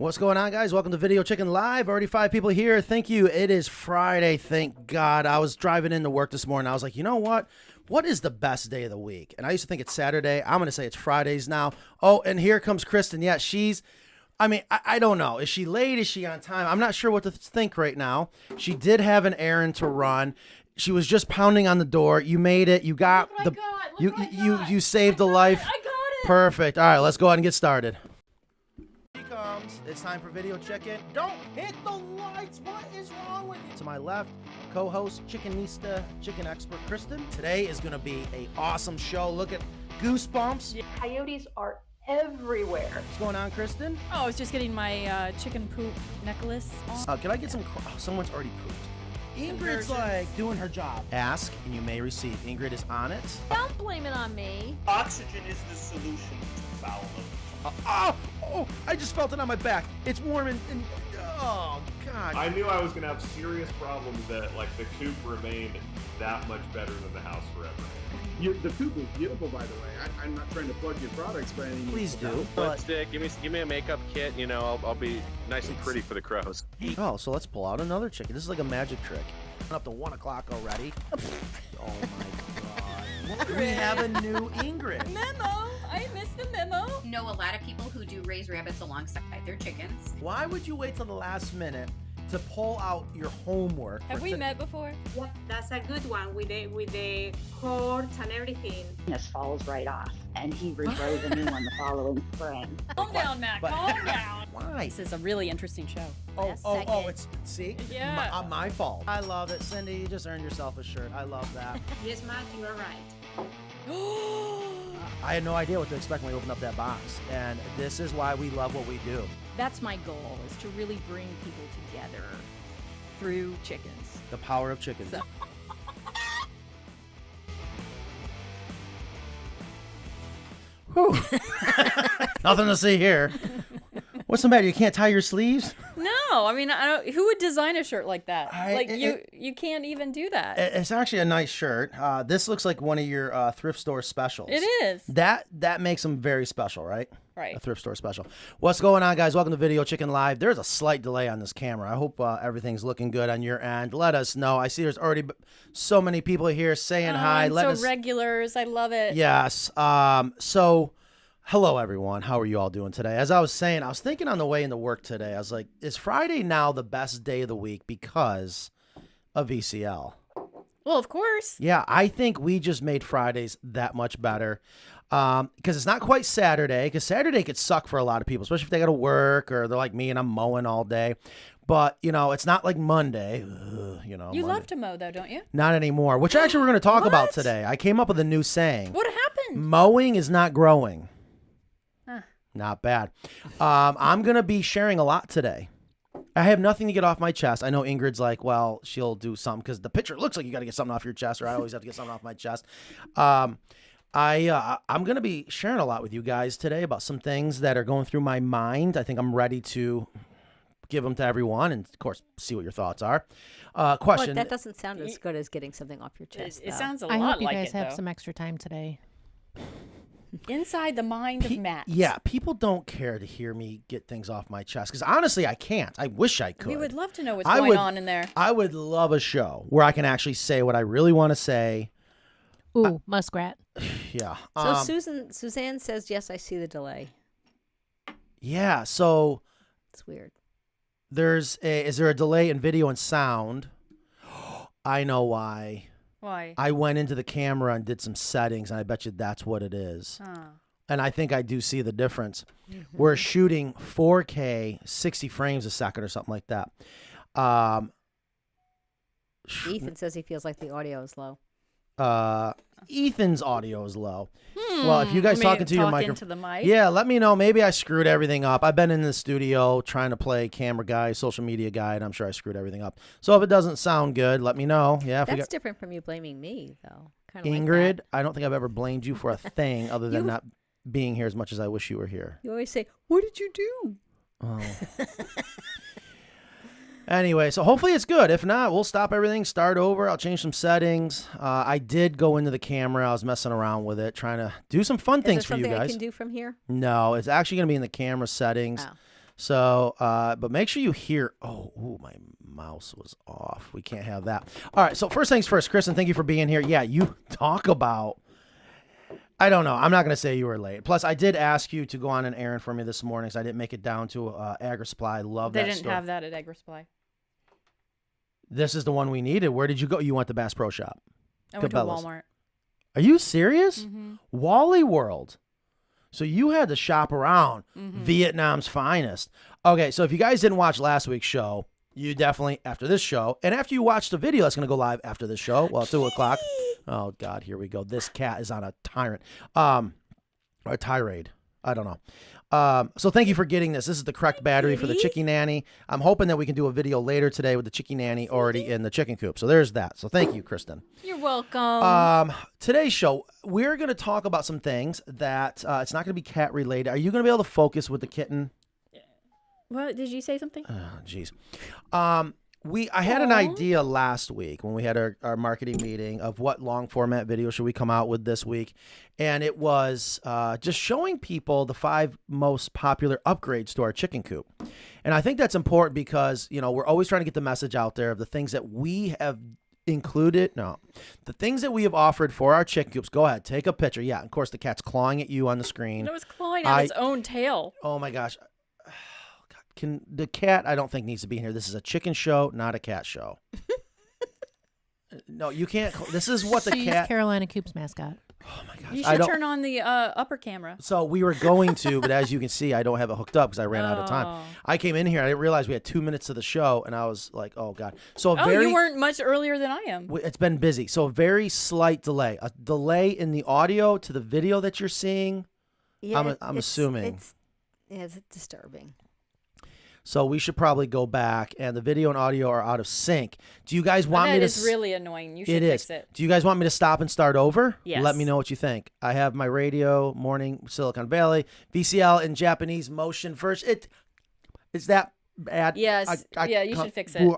What's going on, guys? Welcome to Video Chicken Live. Already 5 people here. Thank you. It is Friday. Thank God. I was driving into work this morning. I was like, you know what? What is the best day of the week? And I used to think it's Saturday. I'm going to say it's Fridays now. Oh, and here comes Kristen. Yeah, I don't know. Is she late? Is she on time? I'm not sure what to think right now. She did have an errand to run. She was just pounding on the door. You made it. You got you saved a life. I got it. Perfect. All right, let's go ahead and get started. It's time for Video Chicken. Don't hit the lights. What is wrong with you? To my left, co-host, chickenista, chicken expert, Kristen. Today is going to be an awesome show. Look at Goosebumps. Yeah. Coyotes are everywhere. What's going on, Kristen? Oh, I was just getting my chicken poop necklace on. Can I get some? Someone's already pooped. Ingrid's like doing her job. Ask and you may receive. Ingrid is on it. Don't blame it on me. Oxygen is the solution to foul odors. I just felt it on my back. It's warm and oh, God. I knew I was going to have serious problems that, like, the coop remained that much better than the house forever. The coop is beautiful, by the way. I'm not trying to plug your products by any means. Please do. Lipstick, give me a makeup kit. You know, I'll be nice and pretty for the crows. Oh, so let's pull out another chicken. This is like a magic trick. Up to 1 o'clock already. Oh my God. We have a new Ingrid. Memo. I missed the memo. Know a lot of people who do raise rabbits alongside their chickens. Why would you wait till the last minute to pull out your homework? Have we met before? Yeah, that's a good one with the cords and everything. This falls right off, and he rewrote a new one the following spring. Calm down, Matt. Calm down. Why? This is a really interesting show. It's Yeah. my fault. I love it, Cindy. You just earned yourself a shirt. I love that. Yes, Matt, you are right. I had no idea what to expect when we opened up that box, and this is why we love what we do. That's my goal, is to really bring people together through chickens. The power of chickens. So. Whew. Nothing to see here. What's the matter? You can't tie your sleeves? No, I mean, who would design a shirt like that? You can't even do that. It's actually a nice shirt. This looks like one of your thrift store specials. It is. That makes them very special, right? Right. A thrift store special. What's going on, guys? Welcome to Video Chicken Live. There's a slight delay on this camera. I hope everything's looking good on your end. Let us know. I see there's already so many people here saying hi. Regulars. I love it. Yes. So, hello, everyone. How are you all doing today? As I was saying, I was thinking on the way into work today, I was like, is Friday now the best day of the week because of VCL? Well, of course. Yeah, I think we just made Fridays that much better. Because it's not quite Saturday, because Saturday could suck for a lot of people, especially if they got to work or they're like me and I'm mowing all day. But, it's not like Monday. You Monday. love to mow, though, don't you? Not anymore, which actually we're going to talk about today. I came up with a new saying. What happened? Mowing is not growing. Huh. Not bad. I'm going to be sharing a lot today. I have nothing to get off my chest. I know Ingrid's like, well, she'll do something because the picture looks like you got to get something off your chest, or I always have to get something off my chest. I'm going to be sharing a lot with you guys today about some things that are going through my mind. I think I'm ready to give them to everyone and, of course, see what your thoughts are. Question. Well, that doesn't sound as good as getting something off your chest. It sounds a I lot hope you like guys it, have though. some extra time today. Inside the mind of Matt. Yeah, people don't care to hear me get things off my chest because honestly, I can't. I wish I could. We would love to know what's going on in there. I would love a show where I can actually say what I really want to say. Ooh, muskrat. Yeah. So Suzanne says, yes, I see the delay. Yeah, so it's weird. Is there a delay in video and sound? I know why. Why? I went into the camera and did some settings, and I bet you that's what it is. Huh. And I think I do see the difference. Mm-hmm. We're shooting 4K, 60 frames a second or something like that. Ethan says he feels like the audio is low. Ethan's audio is low. Well, if you guys talking to your into the mic? Yeah, let me know. Maybe I screwed everything up. I've been in the studio trying to play camera guy, social media guy, and I'm sure I screwed everything up. So if it doesn't sound good, let me know. Yeah, that's different from you blaming me, though. Ingrid, like I don't think I've ever blamed you for a thing other than not being here as much as I wish you were here. You always say, "What did you do?" Oh. Anyway, so hopefully it's good. If not, we'll stop everything, start over. I'll change some settings. I did go into the camera. I was messing around with it, trying to do some fun things for you guys. Is there something I can do from here? No, it's actually going to be in the camera settings. Oh. So, but make sure you hear. Oh, ooh, my mouse was off. We can't have that. All right. So first things first, Kristen, thank you for being here. Yeah, you talk about. I don't know. I'm not going to say you were late. Plus, I did ask you to go on an errand for me this morning, so I didn't make it down to Agri Supply. Love that They didn't store. have that at Acre Supply. This is the one we needed. Where did you go? You went to Bass Pro Shop. I went to Cabela's. Walmart. Are you serious? Mm-hmm. Wally World. So you had to shop around Vietnam's finest. Okay, so if you guys didn't watch last week's show, you definitely, after this show, and after you watch the video that's going to go live after this show, well, 2 o'clock. Oh, God, here we go. This cat is on a tyrant. Or a tirade. I don't know. So thank you for getting this. This is the correct battery for the Chicky Nanny. I'm hoping that we can do a video later today with the Chicky Nanny already in the chicken coop. So there's that. So thank you, Kristen. You're welcome. Today's show, we're going to talk about some things that it's not going to be cat related. Are you going to be able to focus with the kitten? What did you say something? Oh, jeez. I had an idea last week when we had our marketing meeting of what long format video should we come out with this week. And it was just showing people the 5 most popular upgrades to our chicken coop. And I think that's important because, you know, we're always trying to get the message out there of the things that we have included. No, the things that we have offered for our chicken coops. Go ahead, take a picture. Yeah, of course, the cat's clawing at you on the screen. It was clawing at its own tail. Oh, my gosh. The cat, I don't think, needs to be in here. This is a chicken show, not a cat show. No, you can't. This is what the She's cat. Carolina Coop's mascot. Oh my gosh! You should turn on the upper camera. So we were going to, but as you can see, I don't have it hooked up because I ran out of time. I came in here, I didn't realize we had 2 minutes of the show, and I was like, "Oh God!" So you weren't much earlier than I am. It's been busy, so a very slight delay. A delay in the audio to the video that you're seeing. Yeah, I'm assuming. It's disturbing. So we should probably go back, and the video and audio are out of sync. Do you guys want me to? That is really annoying. You should fix it. Do you guys want me to stop and start over? Yes. Let me know what you think. I have my radio, morning, Silicon Valley, VCL in Japanese motion first. Is that bad? Yes. You should fix it.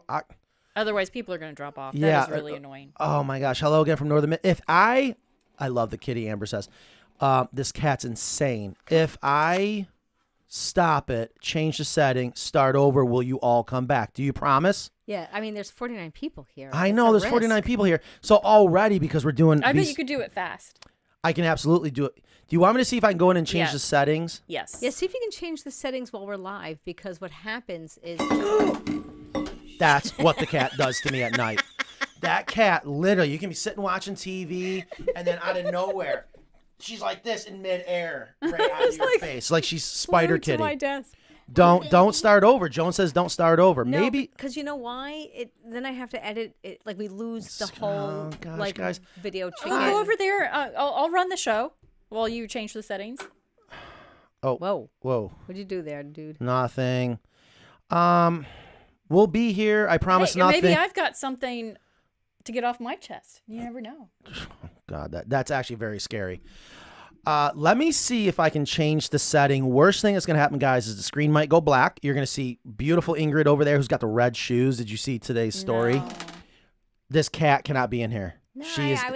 Otherwise, people are going to drop off. That is really annoying. Oh my gosh! Hello again from Northern. I love the kitty. Amber says, this cat's insane. If I stop it, change the setting, start over, will you all come back? Do you promise? Yeah, I mean, there's 49 people here. I know there's 49 people here. So already, because we're doing I bet you could do it fast. I can absolutely do it. Do you want me to see if I can go in and change the settings? Yes. Yeah, see if you can change the settings while we're live, because what happens is... That's what the cat does to me at night. That cat, literally, you can be sitting watching TV, and then out of nowhere, she's like this in midair, right out of your face, like she's Spider Kitty. To my desk. Don't start over. Joan says don't start over. No, Maybe because you know why? Then I have to edit it. Like we lose the whole guys. video. I'll go over there. I'll run the show while you change the settings. Oh, whoa! What'd you do there, dude? Nothing. We'll be here. I promise nothing. Maybe I've got something to get off my chest. You never know. God, that's actually very scary. Let me see if I can change the setting. Worst thing that's going to happen, guys, is the screen might go black. You're going to see beautiful Ingrid over there who's got the red shoes. Did you see today's story? No. This cat cannot be in here. No, that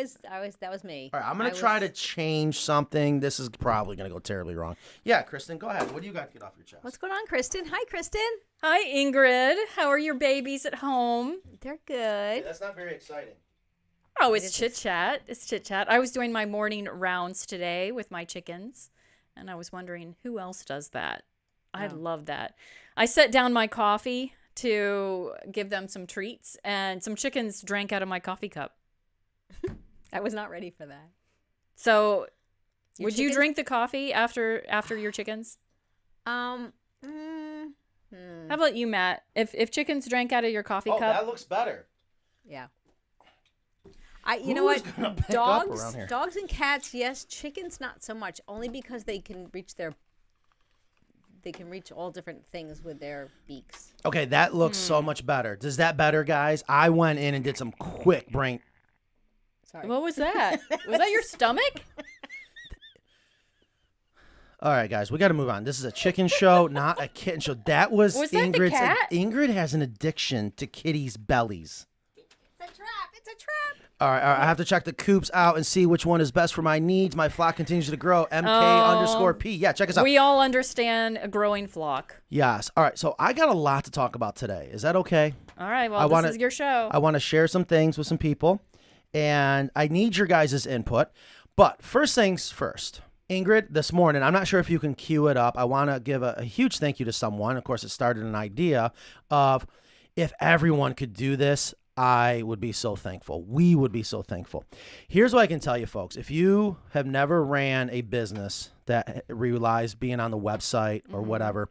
was me. All right, I'm going to try to change something. This is probably going to go terribly wrong. Yeah, Kristen, go ahead. What do you got to get off your chest? What's going on, Kristen? Hi, Kristen. Hi, Ingrid. How are your babies at home? They're good. That's not very exciting. Oh, it's chit-chat. It's chit-chat. I was doing my morning rounds today with my chickens, and I was wondering who else does that. I love that. I set down my coffee to give them some treats, and some chickens drank out of my coffee cup. I was not ready for that. So, Your would you chickens? drink the coffee after your chickens? How How about you, Matt? If chickens drank out of your coffee cup, that looks better. Yeah. You know what? gonna pick up around here? Dogs and cats, yes. Chickens, not so much. Only because they can reach all different things with their beaks. Okay, that looks so much better. Does that better, guys? I went in and did some quick brain. Sorry. what was that? Was that your stomach? All right, guys, we got to move on. This is a chicken show, not a kitten show. That was that the Ingrid's. cat? Ingrid has an addiction to kitties' bellies. It's a trap. It's a trap. All right, I have to check the coops out and see which one is best for my needs. My flock continues to grow. MK_P. Yeah, check us out. We all understand a growing flock. Yes. All right, so I got a lot to talk about today. Is that okay? All right, well, this is your show. I want to share some things with some people, and I need your guys' input. But first things first. Ingrid, this morning, I'm not sure if you can cue it up. I want to give a huge thank you to someone. Of course, it started an idea of if everyone could do this, I would be so thankful. We would be so thankful. Here's what I can tell you, folks. If you have never ran a business that relies being on the website or whatever,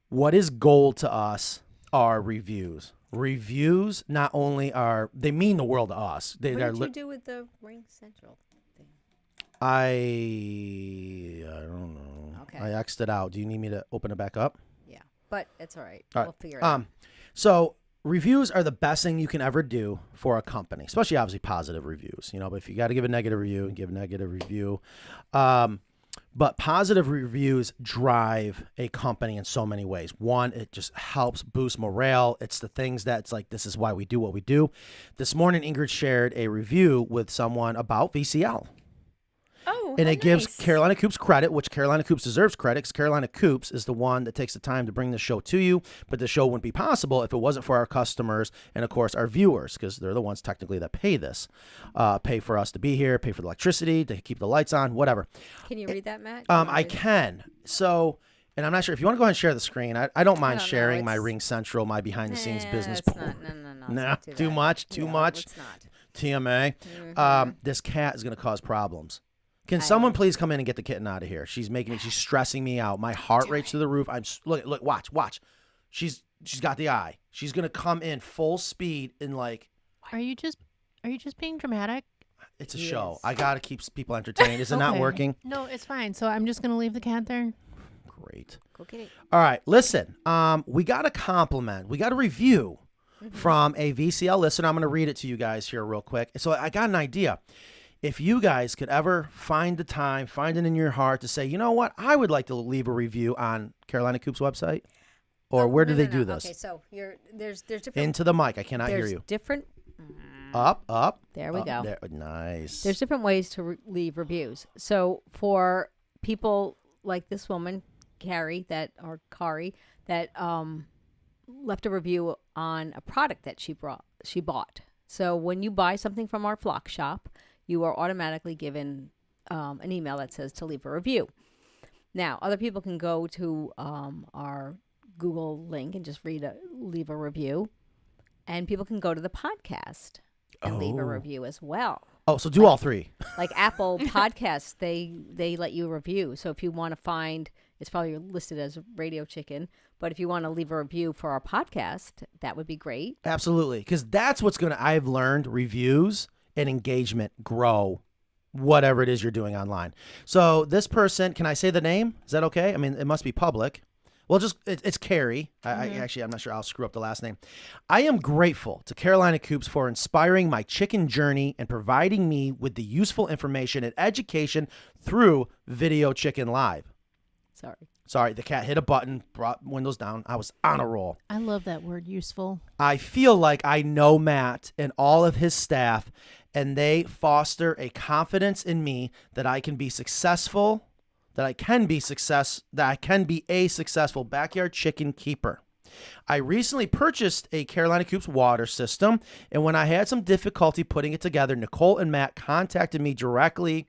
what is gold to us are reviews. Reviews not only they mean the world to us. What did you do with the Ring Central thing? I don't know. Okay. I X'd it out. Do you need me to open it back up? Yeah, but it's all right. All right. We'll figure it out. So reviews are the best thing you can ever do for a company, especially obviously positive reviews. But if you got to give a negative review, give a negative review. But positive reviews drive a company in so many ways. One, it just helps boost morale. It's the things that's like, this is why we do what we do. This morning, Ingrid shared a review with someone about VCL. Oh, and it gives nice. Carolina Coops credit, which Carolina Coops deserves credit, because Carolina Coops is the one that takes the time to bring the show to you. But the show wouldn't be possible if it wasn't for our customers and, of course, our viewers, because they're the ones technically that pay this, pay for us to be here, pay for the electricity, to keep the lights on, whatever. Can you read that, Matt? I can. So, and I'm not sure if you want to go ahead and share the screen. I don't mind sharing my it's- Ring Central, my behind-the-scenes business. It's not, no. Nah, let's not do too that. much, too No, much. It's not. TMA. This cat is going to cause problems. Can someone please come in and get the kitten out of here? She's stressing me out. My heart rate's through the roof. Look, watch. She's got the eye. She's gonna come in full speed and like. Are you just being dramatic? It's a show. I gotta keep people entertained. Is it not working? No, it's fine. So I'm just gonna leave the cat there. Great. Go get it. All right, listen. We got a compliment. We got a review from a VCL listener. I'm gonna read it to you guys here real quick. So I got an idea. If you guys could ever find the time, find it in your heart to say, you know what, I would like to leave a review on Carolina Coop's website, or where do they do this? Okay, so there's different. Into the mic. I cannot hear you. Different. Up. There we go. There. Nice. There's different ways to leave reviews. So for people like this woman, Kari, that left a review on a product that she bought. So when you buy something from our flock shop, you are automatically given an email that says to leave a review. Now, other people can go to our Google link and just leave a review. And people can go to the podcast and leave a review as well. Oh, so do all three. Like Apple Podcasts, they let you review. So if you want to find, it's probably listed as Radio Chicken, but if you want to leave a review for our podcast, that would be great. Absolutely, because that's what's I've learned reviews and engagement grow whatever it is you're doing online. So this person, can I say the name? Is that okay? I mean, it must be public. Well, it's Carrie. I'm not sure. I'll screw up the last name. I am grateful to Carolina Coops for inspiring my chicken journey and providing me with the useful information and education through Video Chicken Live. Sorry, the cat hit a button, brought windows down. I was on a roll. I love that word, useful. I feel like I know Matt and all of his staff, and they foster a confidence in me that I can be successful, that I can be a successful backyard chicken keeper. I recently purchased a Carolina Coops water system, and when I had some difficulty putting it together, Nicole and Matt contacted me directly.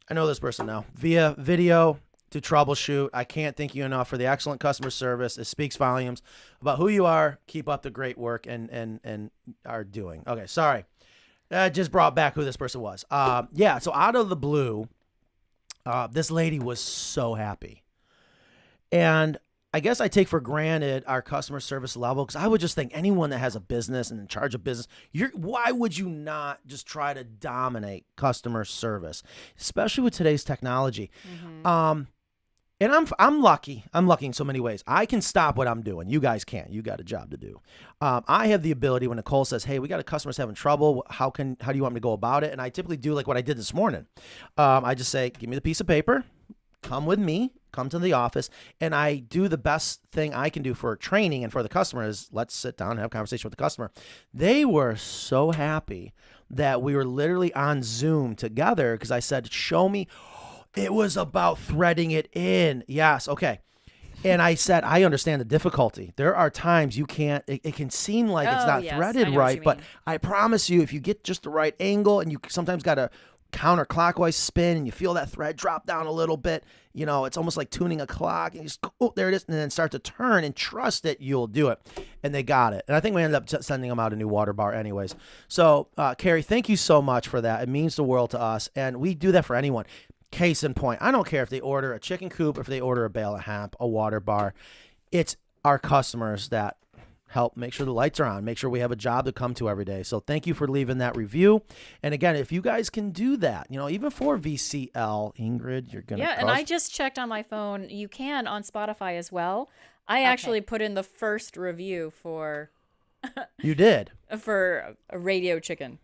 I know this person now, via video to troubleshoot. I can't thank you enough for the excellent customer service. It speaks volumes about who you are. Keep up the great work and are doing. Okay, sorry. That just brought back who this person was. So out of the blue, this lady was so happy. And I guess I take for granted our customer service level, because I would just think anyone that has a business and in charge of business, why would you not just try to dominate customer service, especially with today's technology? And I'm lucky. I'm lucky in so many ways. I can stop what I'm doing. You guys can't. You got a job to do. I have the ability when Nicole says, hey, we got a customer's having trouble. How do you want me to go about it? And I typically do like what I did this morning. I just say, give me the piece of paper. come with me, come to the office, and I do the best thing I can do for training and for the customer is let's sit down and have a conversation with the customer. They were so happy that we were literally on Zoom together because I said, show me. It was about threading it in. Yes. Okay. And I said, I understand the difficulty. There are times you can't, it can seem like it's not threaded right, but I promise you, if you get just the right angle and you sometimes got to counterclockwise spin and you feel that thread drop down a little bit, you know, it's almost like tuning a clock and you just, oh, there it is. And then start to turn and trust it, you'll do it. And they got it. And I think we ended up sending them out a new water bar anyways. So, Carrie, thank you so much for that. It means the world to us. And we do that for anyone. Case in point, I don't care if they order a chicken coop or if they order a bale of hemp, a water bar. It's our customers that help make sure the lights are on, make sure we have a job to come to every day. So thank you for leaving that review. And again, if you guys can do that, you know, even for VCL, Ingrid, you're going to and I just checked on my phone. You can on Spotify as well. I actually put in the first review for... You did? For a radio chicken.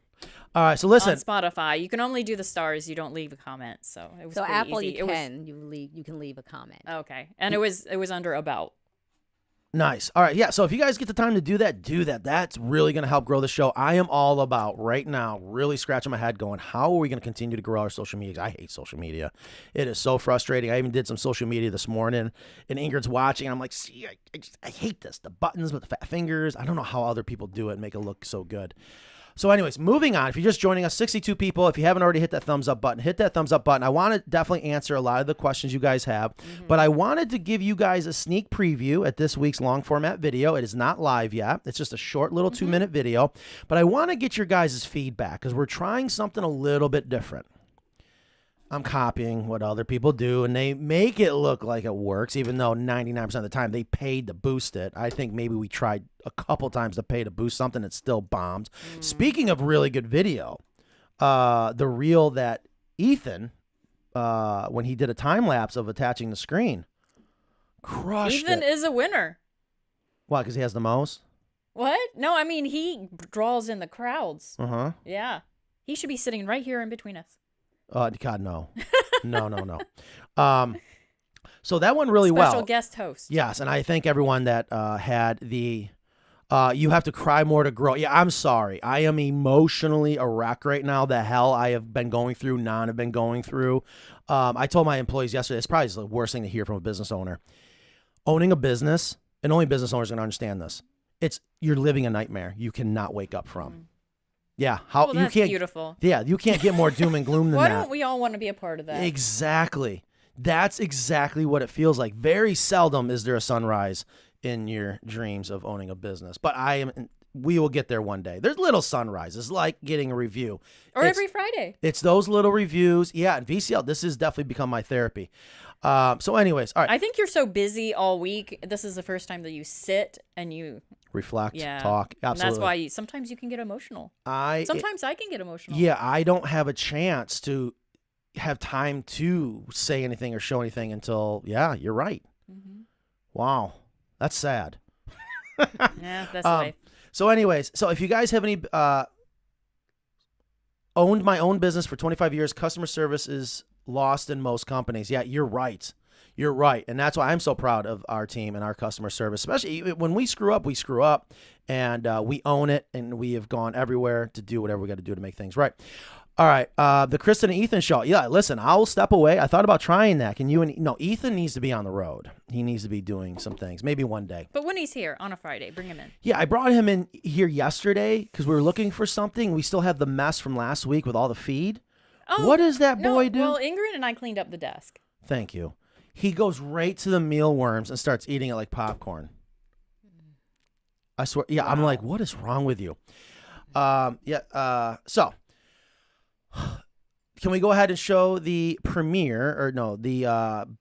All right, so listen. On Spotify, you can only do the stars. You don't leave a comment. So it was pretty Apple, easy. you can leave a comment. Okay, and it was under about. Nice. All right, yeah. So if you guys get the time to do that, do that. That's really going to help grow the show. I am all about right now, really scratching my head, going, how are we going to continue to grow our social media? I hate social media. It is so frustrating. I even did some social media this morning, and Ingrid's watching, and I'm like, see, I hate this. The buttons with the fat fingers. I don't know how other people do it and make it look so good. So anyways, moving on. If you're just joining us, 62 people, if you haven't already hit that thumbs up button, hit that thumbs up button. I want to definitely answer a lot of the questions you guys have, but I wanted to give you guys a sneak preview at this week's long format video. It is not live yet. It's just a short little 2-minute video, but I want to get your guys' feedback because we're trying something a little bit different. I'm copying what other people do, and they make it look like it works, even though 99% of the time they paid to boost it. I think maybe we tried a couple times to pay to boost something that still bombed. Speaking of really good video, the reel that Ethan, when he did a time lapse of attaching the screen, crushed Ethan is a winner. Why? Because he has the most? What? No, I mean, he draws in the crowds. Uh-huh. Yeah. He should be sitting right here in between us. God, no. No. So that went really Special guest host. Yes, and I thank everyone that had the you have to cry more to grow. Yeah, I'm sorry. I am emotionally a wreck right now. The hell I have been going through, have been going through. I told my employees yesterday, it's probably the worst thing to hear from a business owner. Owning a business, and only business owners are going to understand this, you're living a nightmare you cannot wake up from. Yeah, well, that's beautiful. Yeah, you can't get more doom and gloom than Why that. don't we all want to be a part of that? Exactly. That's exactly what it feels like. Very seldom is there a sunrise in your dreams of owning a business. But we will get there one day. There's little sunrises, like getting a review. Or every Friday. It's those little reviews. Yeah, and VCL, this has definitely become my therapy. So anyways, all right. I think you're so busy all week. This is the first time that you sit and you reflect, talk. Absolutely. And that's why sometimes you can get emotional. Sometimes I can get emotional. Yeah, I don't have a chance to have time to say anything or show anything until, you're right. Mm-hmm. Wow. That's sad. Yeah, that's life. So anyways, if you guys have any owned my own business for 25 years, customer service is lost in most companies. Yeah, you're right. You're right. And that's why I'm so proud of our team and our customer service, especially when we screw up, and we own it, and we have gone everywhere to do whatever we got to do to make things right. All right. The Kristen and Ethan show. Yeah, listen, I'll step away. I thought about trying that. Ethan needs to be on the road. He needs to be doing some things, maybe one day. But when he's here on a Friday, bring him in. Yeah, I brought him in here yesterday because we were looking for something. We still have the mess from last week with all the feed. Oh, what does that boy do? Well, Ingrid and I cleaned up the desk. Thank you. He goes right to the mealworms and starts eating it like popcorn. I swear. Yeah, wow. I'm like, what is wrong with you? So can we go ahead and show the premiere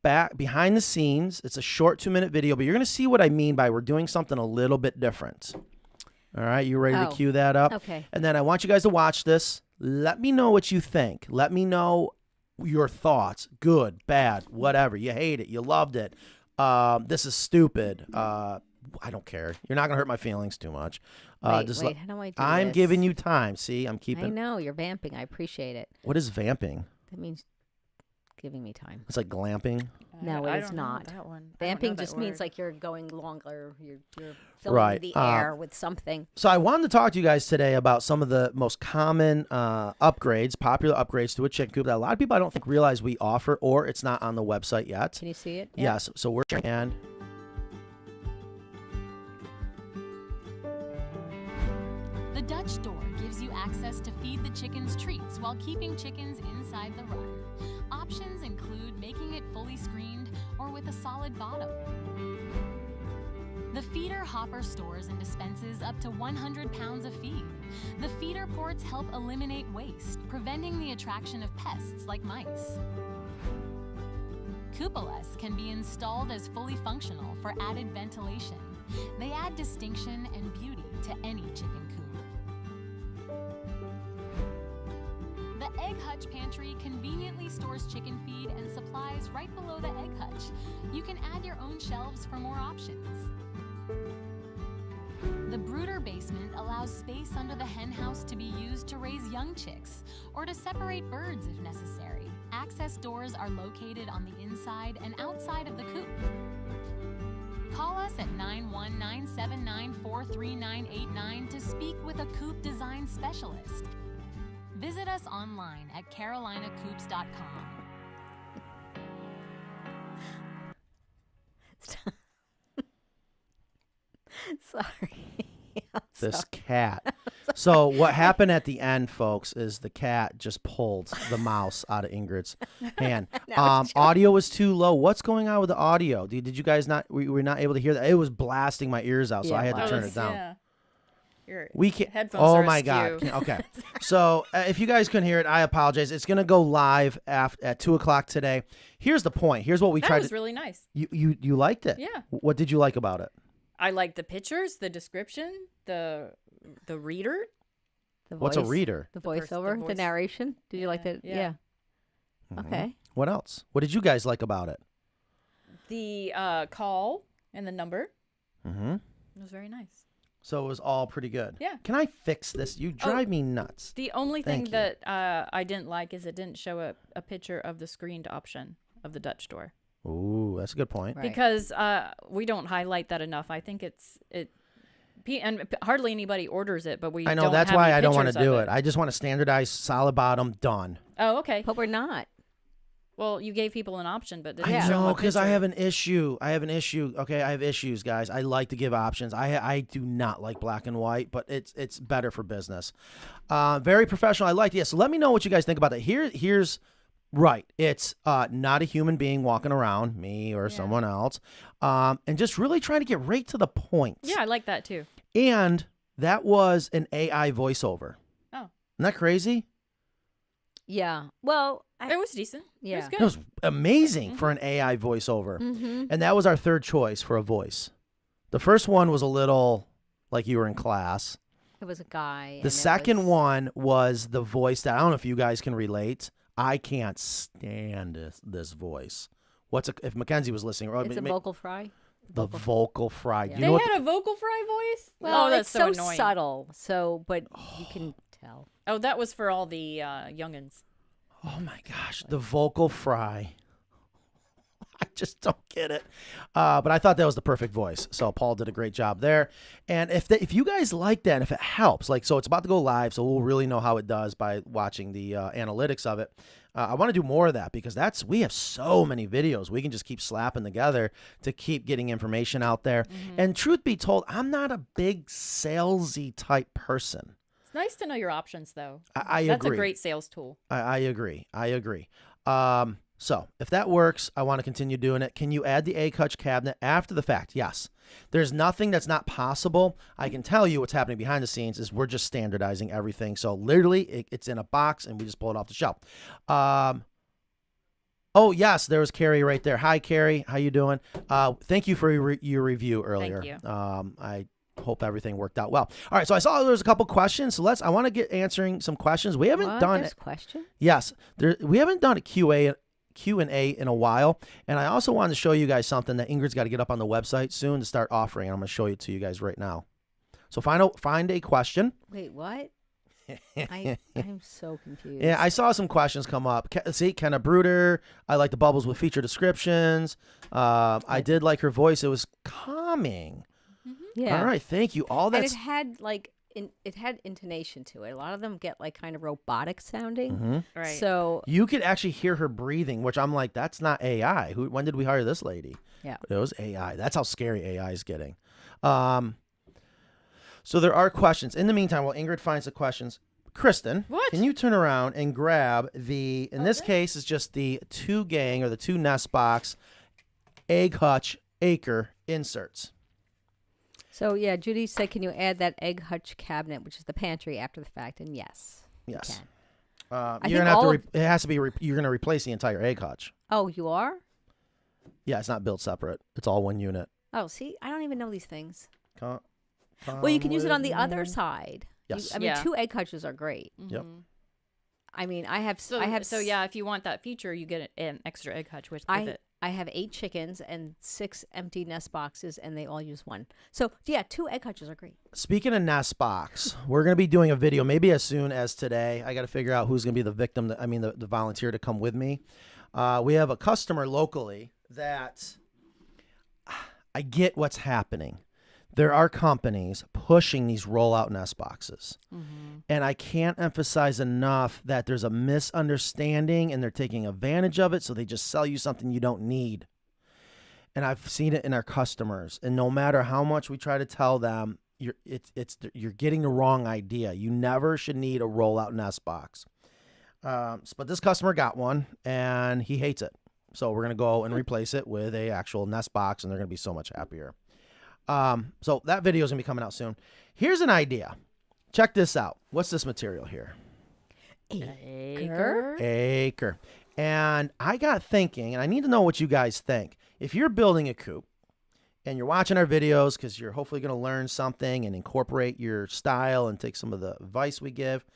back behind the scenes? It's a short 2-minute video, but you're going to see what I mean by we're doing something a little bit different. All right, you ready to cue that up? Okay. And then I want you guys to watch this. Let me know what you think. Let me know your thoughts. Good, bad, whatever. You hate it. You loved it. This is stupid. I don't care. You're not going to hurt my feelings too much. Wait, how do I do I'm this? giving you time. See, I'm keeping. I know, you're vamping. I appreciate it. What is vamping? That means giving me time. It's like glamping. No, I it is don't know not. that one. I don't know Vamping that just means word. like you're going longer. You're filling Right. the air with something. So I wanted to talk to you guys today about some of the most common upgrades, popular upgrades to a chicken coop that a lot of people I don't think realize we offer, or it's not on the website yet. Can you see it? Yes. So we're and The Dutch door gives you access to feed the chickens treats while keeping chickens inside the run. Options include making it fully screened or with a solid bottom. The feeder hopper stores and dispenses up to 100 pounds of feed. The feeder ports help eliminate waste, preventing the attraction of pests like mice. Cupolas can be installed as fully functional for added ventilation. They add distinction and beauty to any chicken coop. The Egg Hutch Pantry conveniently stores chicken feed and supplies right below the egg hutch. You can add your own shelves for more options. The brooder basement allows space under the hen house to be used to raise young chicks or to separate birds if necessary. Access doors are located on the inside and outside of the coop. Call us at 919-794-3989 to speak with a coop design specialist. Visit us online at carolinacoops.com. Sorry. this cat. So what happened at the end, folks, is the cat just pulled the mouse out of Ingrid's hand. Audio was too low. What's going on with the audio? Did you guys not? We were not able to hear that. It was blasting my ears out, so I had to turn it down. Yeah. Your We can. headphones Oh are my askew. God. Okay. So if you guys couldn't hear it, I apologize. It's gonna go live at 2:00 today. Here's the point. Here's what we That tried was to. really nice. You liked it? Yeah. What did you like about it? I like the pictures, the description, the reader. The What's a voice- reader? The The voice- voiceover, the voice. narration. Did you like that? Yeah. Mhm. Okay. What else? What did you guys like about it? The call and the number. Mm-hmm. It was very nice. So it was all pretty good. Yeah. Can I fix this? You drive me nuts. The only Thank thing you. that I didn't like is it didn't show a picture of the screened option of the Dutch door. Ooh, that's a good point. Right. Because we don't highlight that enough. I think and hardly anybody orders it, but we I know don't that's have why any I don't want to pictures do of it. I just want to standardize solid bottom done. Oh, okay. But we're not. Well, you gave people an option, but didn't I show them know a because I picture. have an issue. Okay, I have issues, guys. I like to give options. I do not like black and white, but it's better for business. Very professional. I like it. Yeah. So let me know what you guys think about that. Here's right. It's not a human being walking around, me or someone else, and just really trying to get right to the point. Yeah, I like that too. And that was an AI voiceover. Oh. Isn't that crazy? Yeah. Well, It was decent. It Yeah. was good. It was amazing for an AI voiceover. Mm-hmm. And that was our third choice for a voice. The first one was a little like you were in class. It was a guy. The second one was the voice that I don't know if you guys can relate. I can't stand this voice. If Mackenzie was listening, or It's a vocal fry. the vocal fry. Yeah. You They know what had a vocal fry voice? Well, oh, that's it's so annoying. subtle. So, but you can tell. Oh, that was for all the youngins. Oh my gosh, the vocal fry. I just don't get it. But I thought that was the perfect voice. So Paul did a great job there. And if you guys like that, and if it helps, so it's about to go live, so we'll really know how it does by watching the analytics of it. I want to do more of that because we have so many videos we can just keep slapping together to keep getting information out there. Mm-hmm. And truth be told, I'm not a big salesy type person. It's nice to know your options, though. I That's agree. a great sales tool. I agree. So if that works, I want to continue doing it. Can you add the egg hutch cabinet after the fact? Yes. There's nothing that's not possible. I can tell you what's happening behind the scenes is we're just standardizing everything. So literally it's in a box and we just pull it off the shelf. Oh, yes, there was Carrie right there. Hi, Carrie. How you doing? Thank you for your review earlier. Thank you. I hope everything worked out well. All right, so I saw there was a couple questions. So I want to get answering some questions. We haven't done There's it. question? Yes, we haven't done a Q&A in a while, and I also wanted to show you guys something that Ingrid's got to get up on the website soon to start offering. I'm going to show it to you guys right now. So find a question. Wait, what? I'm so confused. Yeah, I saw some questions come up. See, can a brooder? I like the bubbles with feature descriptions. I did like her voice. It was calming. Yeah. All right, thank you. All And that's it had like it had intonation to it. A lot of them get like kind of robotic sounding. Mhm. Right. So You could actually hear her breathing, which I'm like, that's not AI. When did we hire this lady? yeah. It was AI. That's how scary AI is getting. So there are questions. In the meantime, while Ingrid finds the questions, Kristen, What? can you turn around and grab in this case, it's just the 2 gang or the 2 nest box egg hutch Acre inserts. So yeah, Judy said, "Can you add that egg hutch cabinet, which is the pantry, after the fact?" And yes, Yes. you can. You're think gonna have to. all It has to be. You're gonna replace the entire egg hutch. Oh, you are? Yeah, it's not built separate. It's all one unit. Oh, see, I don't even know these things. Come Well, you can use it on the with other me. side. Yes. I mean, Yeah. 2 egg hutches are great. Yep. I mean, I have. So, yeah, if you want that feature, you get an extra egg hutch with it. I have 8 chickens and 6 empty nest boxes, and they all use 1. So yeah, 2 egg hutches are great. Speaking of nest box, we're gonna be doing a video maybe as soon as today. I got to figure out who's gonna be the victim. The volunteer to come with me. We have a customer locally that I get what's happening. There are companies pushing these rollout nest boxes. And I can't emphasize enough that there's a misunderstanding and they're taking advantage of it. So they just sell you something you don't need. And I've seen it in our customers. And no matter how much we try to tell them, you're getting the wrong idea. You never should need a rollout nest box. But this customer got one and he hates it. So we're going to go and replace it with a actual nest box and they're going to be so much happier. So that video is going to be coming out soon. Here's an idea. Check this out. What's this material here? Acre. And I got thinking, and I need to know what you guys think. If you're building a coop and you're watching our videos because you're hopefully going to learn something and incorporate your style and take some of the advice we give,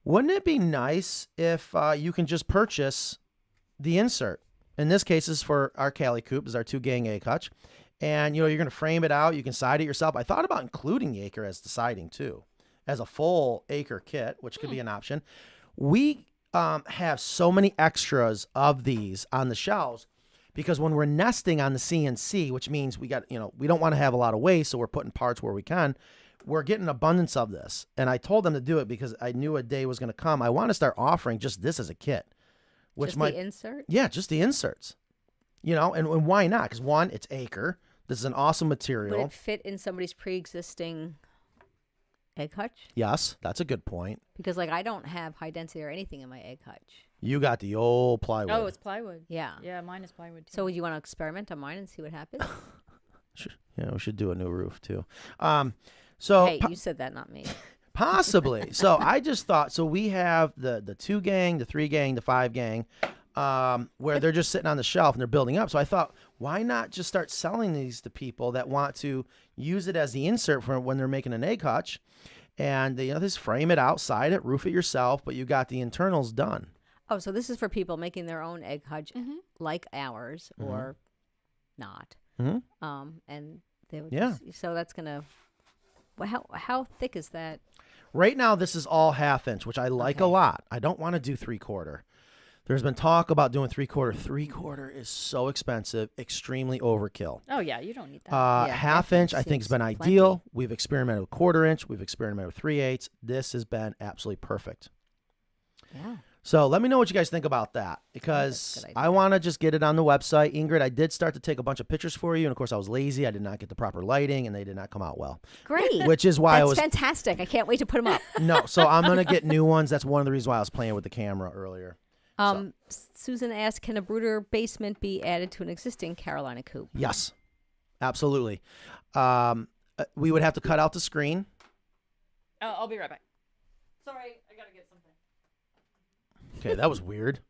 wouldn't it be nice if you can just purchase the insert? In this case, is for our Cali Coop. This is our 2 gang egg hutch. And, you're going to frame it out. You can side it yourself. I thought about including the Acre as the siding, too, as a full Acre kit, which could be an option. We have so many extras of these on the shelves because when we're nesting on the CNC, which means we got, we don't want to have a lot of waste, so we're putting parts where we can. We're getting an abundance of this. And I told them to do it because I knew a day was going to come. I want to start offering just this as a kit. Just the insert? Yeah, just the inserts. And why not? Because one, it's Acre. This is an awesome material. Would it fit in somebody's pre-existing egg hutch? Yes, that's a good point. Because I don't have high density or anything in my egg hutch. You got the old plywood. Oh, it's plywood. Yeah. Yeah, mine is plywood too. So would you want to experiment on mine and see what happens? We should do a new roof too. Hey, you said that, not me. Possibly. So I just thought. So we have the 2 gang, the 3 gang, the 5 gang. Where they're just sitting on the shelf and they're building up. So I thought, why not just start selling these to people that want to use it as the insert for when they're making an egg hutch, and they just frame it outside it, roof it yourself, but you got the internals done. Oh, so this is for people making their own egg hutch like ours or not. And they would so that's gonna. Well, how thick is that? Right now, this is all 1/2 inch, which I like a lot. I don't want to do 3/4. There's been talk about doing 3/4. 3/4 is so expensive, extremely overkill. Oh, yeah, you don't need that. 1/2 inch, I think, has been ideal. We've experimented with 1/4 inch. We've experimented with 3/8. This has been absolutely perfect. Yeah. So let me know what you guys think about that, because I want to just get it on the website. Ingrid, I did start to take a bunch of pictures for you, and of course I was lazy. I did not get the proper lighting, and they did not come out well. Great. Which is why That's fantastic. I can't wait to put them up. No, so I'm going to get new ones. That's one of the reasons why I was playing with the camera earlier. Susan asked, can a brooder basement be added to an existing Carolina coop? Yes, absolutely. We would have to cut out the screen. I'll be right back. Sorry, I got to get something. Okay, that was weird.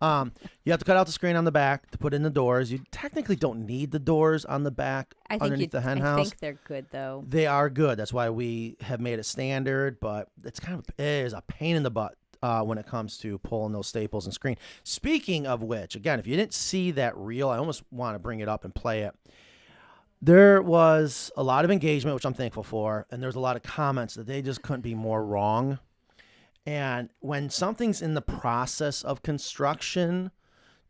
You have to cut out the screen on the back to put in the doors. You technically don't need the doors on the back underneath the hen house. I think they're good, though. They are good. That's why we have made it standard, but it is a pain in the butt when it comes to pulling those staples and screen. Speaking of which, again, if you didn't see that reel, I almost want to bring it up and play it. There was a lot of engagement, which I'm thankful for, and there's a lot of comments that they just couldn't be more wrong. And when something's in the process of construction,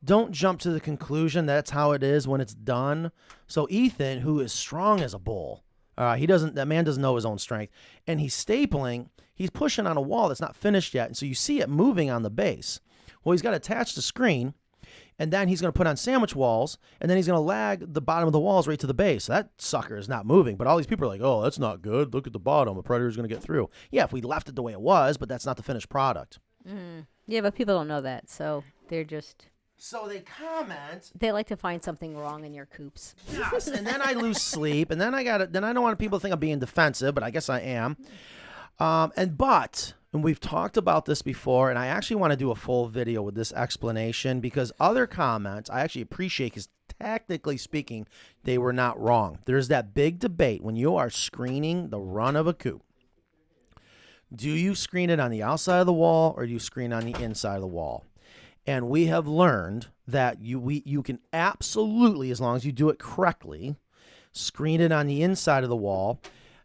don't jump to the conclusion that's how it is when it's done. So Ethan, who is strong as a bull, that man doesn't know his own strength, and he's stapling, he's pushing on a wall that's not finished yet, and so you see it moving on the base. Well, he's got attached the screen, and then he's going to put on sandwich walls, and then he's going to lag the bottom of the walls right to the base. So that sucker is not moving, but all these people are like, oh, that's not good. Look at the bottom. A predator's going to get through. Yeah, if we left it the way it was, but that's not the finished product. Yeah, but people don't know that, so they're just... So they comment. They like to find something wrong in your coops. Yes, and then I lose sleep, and then I don't want people to think I'm being defensive, but I guess I am. And we've talked about this before, and I actually want to do a full video with this explanation because other comments I actually appreciate because technically speaking, they were not wrong. There's that big debate when you are screening the run of a coop. Do you screen it on the outside of the wall or do you screen on the inside of the wall? And we have learned that you can absolutely, as long as you do it correctly, screen it on the inside of the wall.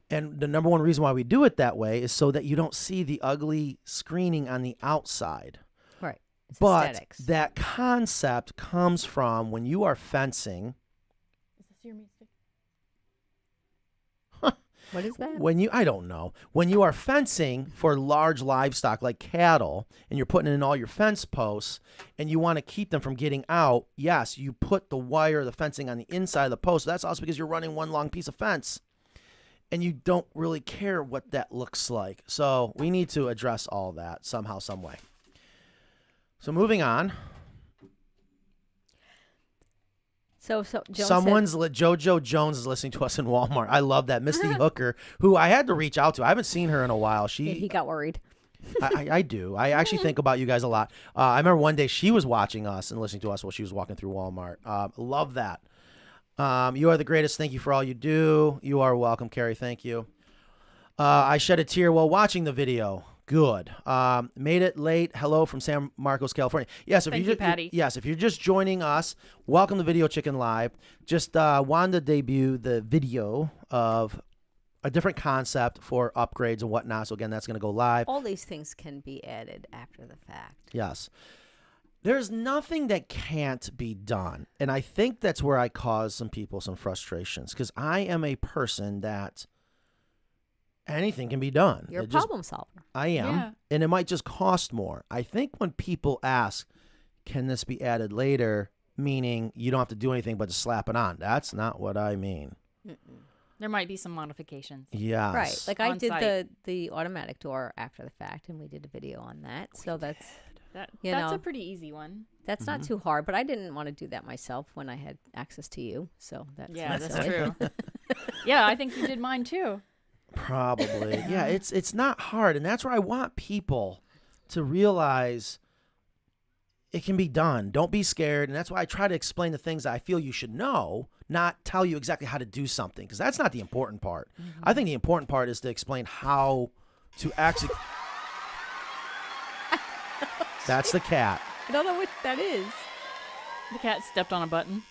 And the number one reason why we do it that way is so that you don't see the ugly screening on the outside. Right. It's but aesthetics. that concept comes from when you are fencing. Is this your meat stick? What is that? I don't know. When you are fencing for large livestock like cattle and you're putting in all your fence posts and you want to keep them from getting out, yes, you put the wire, the fencing on the inside of the post. That's also because you're running one long piece of fence. And you don't really care what that looks like. So we need to address all that somehow, some way. So moving on. So Joan JoJo Jones is listening to us in Walmart. I love that. Misty Hooker, who I had to reach out to. I haven't seen her in a while. He got worried. I do. I actually think about you guys a lot. I remember one day she was watching us and listening to us while she was walking through Walmart. Love that. You are the greatest. Thank you for all you do. You are welcome, Carrie. Thank you. I shed a tear while watching the video. Good. Made it late. Hello from San Marcos, California. Yes, Thank you, Patty. Yes, if you're just joining us, welcome to Video Chicken Live. Just wanted to debut the video of a different concept for upgrades and whatnot. So again, that's going to go live. All these things can be added after the fact. Yes. There's nothing that can't be done. And I think that's where I cause some people some frustrations because I am a person that anything can be done. You're a problem solver. I am. Yeah. And it might just cost more. I think when people ask, can this be added later, meaning you don't have to do anything but to slap it on. That's not what I mean. There might be some modifications. Yes. Right. Like I On did site. the automatic door after the fact, and we did a video on that. So that's That's know, a pretty easy one. that's not too hard. But I didn't want to do that myself when I had access to you. So that's Yeah, not that's silly. true. Yeah, I think you did mine too. Probably. Yeah, it's not hard. And that's where I want people to realize it can be done. Don't be scared. And that's why I try to explain the things that I feel you should know, not tell you exactly how to do something, because that's not the important part. I think the important part is to explain how to actually... That's the cat. I don't know what that is. The cat stepped on a button.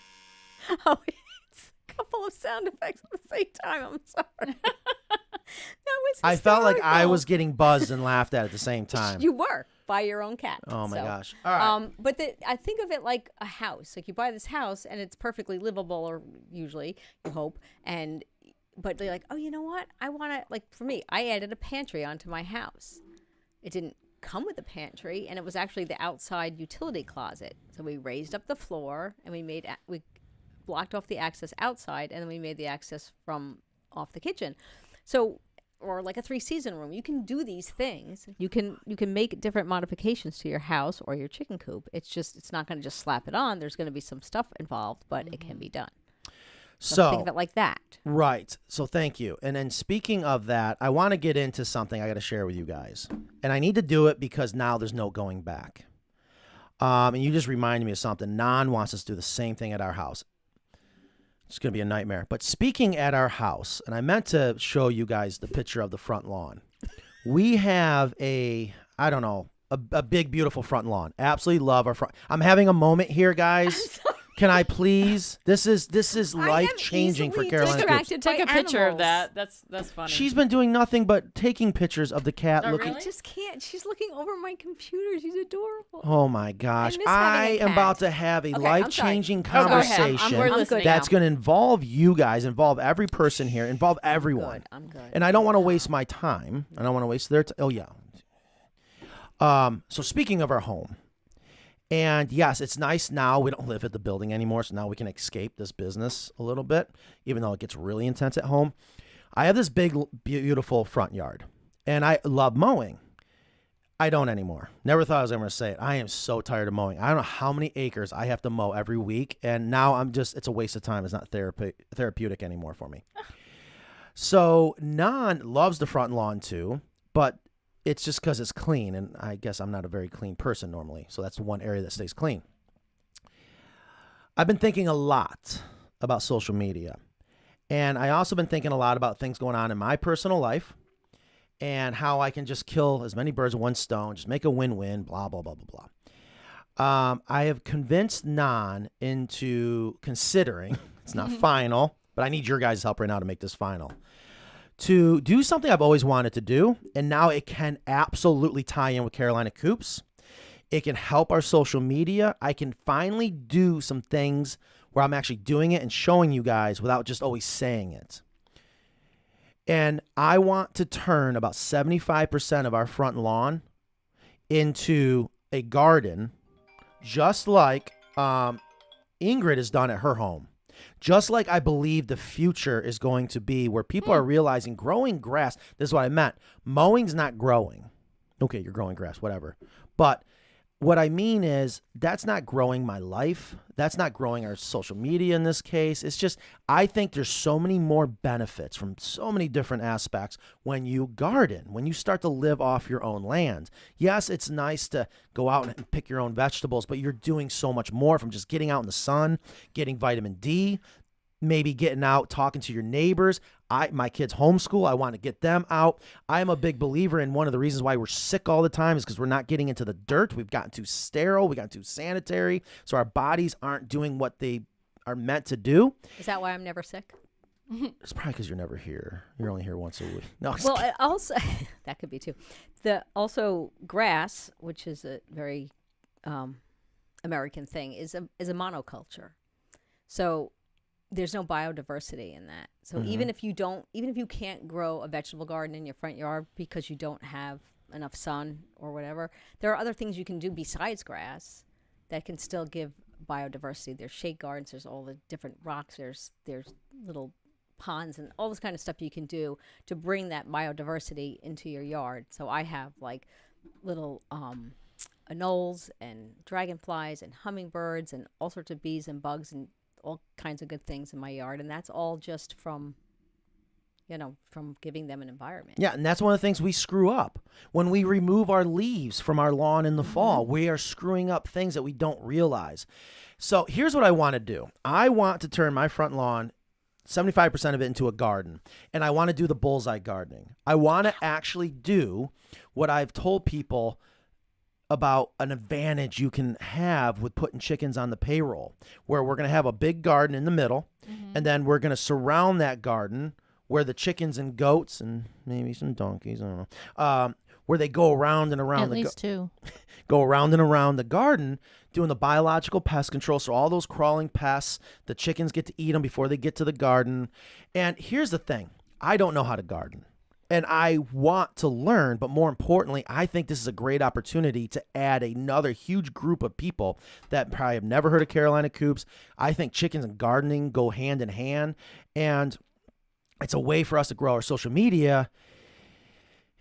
Oh, it's a couple of sound effects at the same time. I'm sorry. That was I felt like I hysterical. was getting buzzed and laughed at the same time. You were by your own cat. Oh my so. gosh. All right. But I think of it like a house. Like you buy this house and it's perfectly livable, or usually you hope. But they're like, oh, you know what? I want to, like for me, I added a pantry onto my house. It didn't come with a pantry, and it was actually the outside utility closet. So we raised up the floor and we blocked off the access outside, and then we made the access from off the kitchen. So, or like a 3-season room. You can do these things. You can make different modifications to your house or your chicken coop. It's not going to just slap it on. There's going to be some stuff involved, but it can be done. So think of it like that. Right. So thank you. And then speaking of that, I want to get into something I got to share with you guys. And I need to do it because now there's no going back. And you just reminded me of something. Nan wants us to do the same thing at our house. It's going to be a nightmare. But speaking at our house, and I meant to show you guys the picture of the front lawn. We have a big, beautiful front lawn. Absolutely love our front. I'm having a moment here, guys. Can I please? This is life changing for Carolina Coops. distracted by Take a picture of animals. that. That's funny. She's been doing nothing but taking pictures of the cat Oh, looking. really? I just can't. She's looking over my computer. She's adorable. Oh my gosh! miss having a am cat. about to have a Okay, I'm sorry. life-changing go ahead. conversation We're listening that's now. going to involve you guys, involve every person here, involve everyone. I'm good. And I don't want to waste my time. I don't want to waste their time. Oh yeah. So speaking of our home, and yes, it's nice now. We don't live at the building anymore, so now we can escape this business a little bit, even though it gets really intense at home. I have this big, beautiful front yard, and I love mowing. I don't anymore. Never thought I was ever going to say it. I am so tired of mowing. I don't know how many acres I have to mow every week, and now it's a waste of time. It's not therapeutic anymore for me. So Nan loves the front lawn too, but it's just because it's clean, and I guess I'm not a very clean person normally, so that's the one area that stays clean. I've been thinking a lot about social media, and I also been thinking a lot about things going on in my personal life and how I can just kill as many birds with one stone, just make a win-win, blah, blah, blah, blah, blah. I have convinced Nan into considering, it's not final, but I need your guys' help right now to make this final, to do something I've always wanted to do, and now it can absolutely tie in with Carolina Coops. It can help our social media. I can finally do some things where I'm actually doing it and showing you guys without just always saying it. And I want to turn about 75% of our front lawn into a garden, just like Ingrid has done at her home. Just like I believe the future is going to be, where people are realizing growing grass. This is what I meant. Mowing's not growing. Okay, you're growing grass, whatever. But what I mean is that's not growing my life. That's not growing our social media in this case. It's just, I think there's so many more benefits from so many different aspects when you garden, when you start to live off your own land. Yes, it's nice to go out and pick your own vegetables, but you're doing so much more from just getting out in the sun, getting vitamin D, maybe getting out, talking to your neighbors. My kids homeschool. I want to get them out. I'm a big believer in one of the reasons why we're sick all the time is because we're not getting into the dirt. We've gotten too sterile. We've gotten too sanitary. So our bodies aren't doing what they are meant to do. Is that why I'm never sick? It's probably because you're never here. You're only here once a week. No, Well, also that could be too. Also grass, which is a very American thing, is a monoculture. So there's no biodiversity in that. So even if you can't grow a vegetable garden in your front yard because you don't have enough sun or whatever, there are other things you can do besides grass that can still give biodiversity. There's shade gardens, there's all the different rocks, there's little ponds and all this kind of stuff you can do to bring that biodiversity into your yard. So I have like little anoles and dragonflies and hummingbirds and all sorts of bees and bugs and all kinds of good things in my yard, and that's all just from giving them an environment. Yeah, and that's one of the things we screw up. When we remove our leaves from our lawn in the fall, we are screwing up things that we don't realize. So here's what I want to do. I want to turn my front lawn, 75% of it, into a garden, and I want to do the bullseye gardening. I want to actually do what I've told people about an advantage you can have with putting chickens on the payroll, where we're going to have a big garden in the middle, and then we're going to surround that garden where the chickens and goats and maybe some donkeys, I don't know, where they go around and around. At least two. Go around and around the garden doing the biological pest control. So all those crawling pests, the chickens get to eat them before they get to the garden. And here's the thing. I don't know how to garden. And I want to learn, but more importantly, I think this is a great opportunity to add another huge group of people that probably have never heard of Carolina Coops. I think chickens and gardening go hand in hand, and it's a way for us to grow our social media,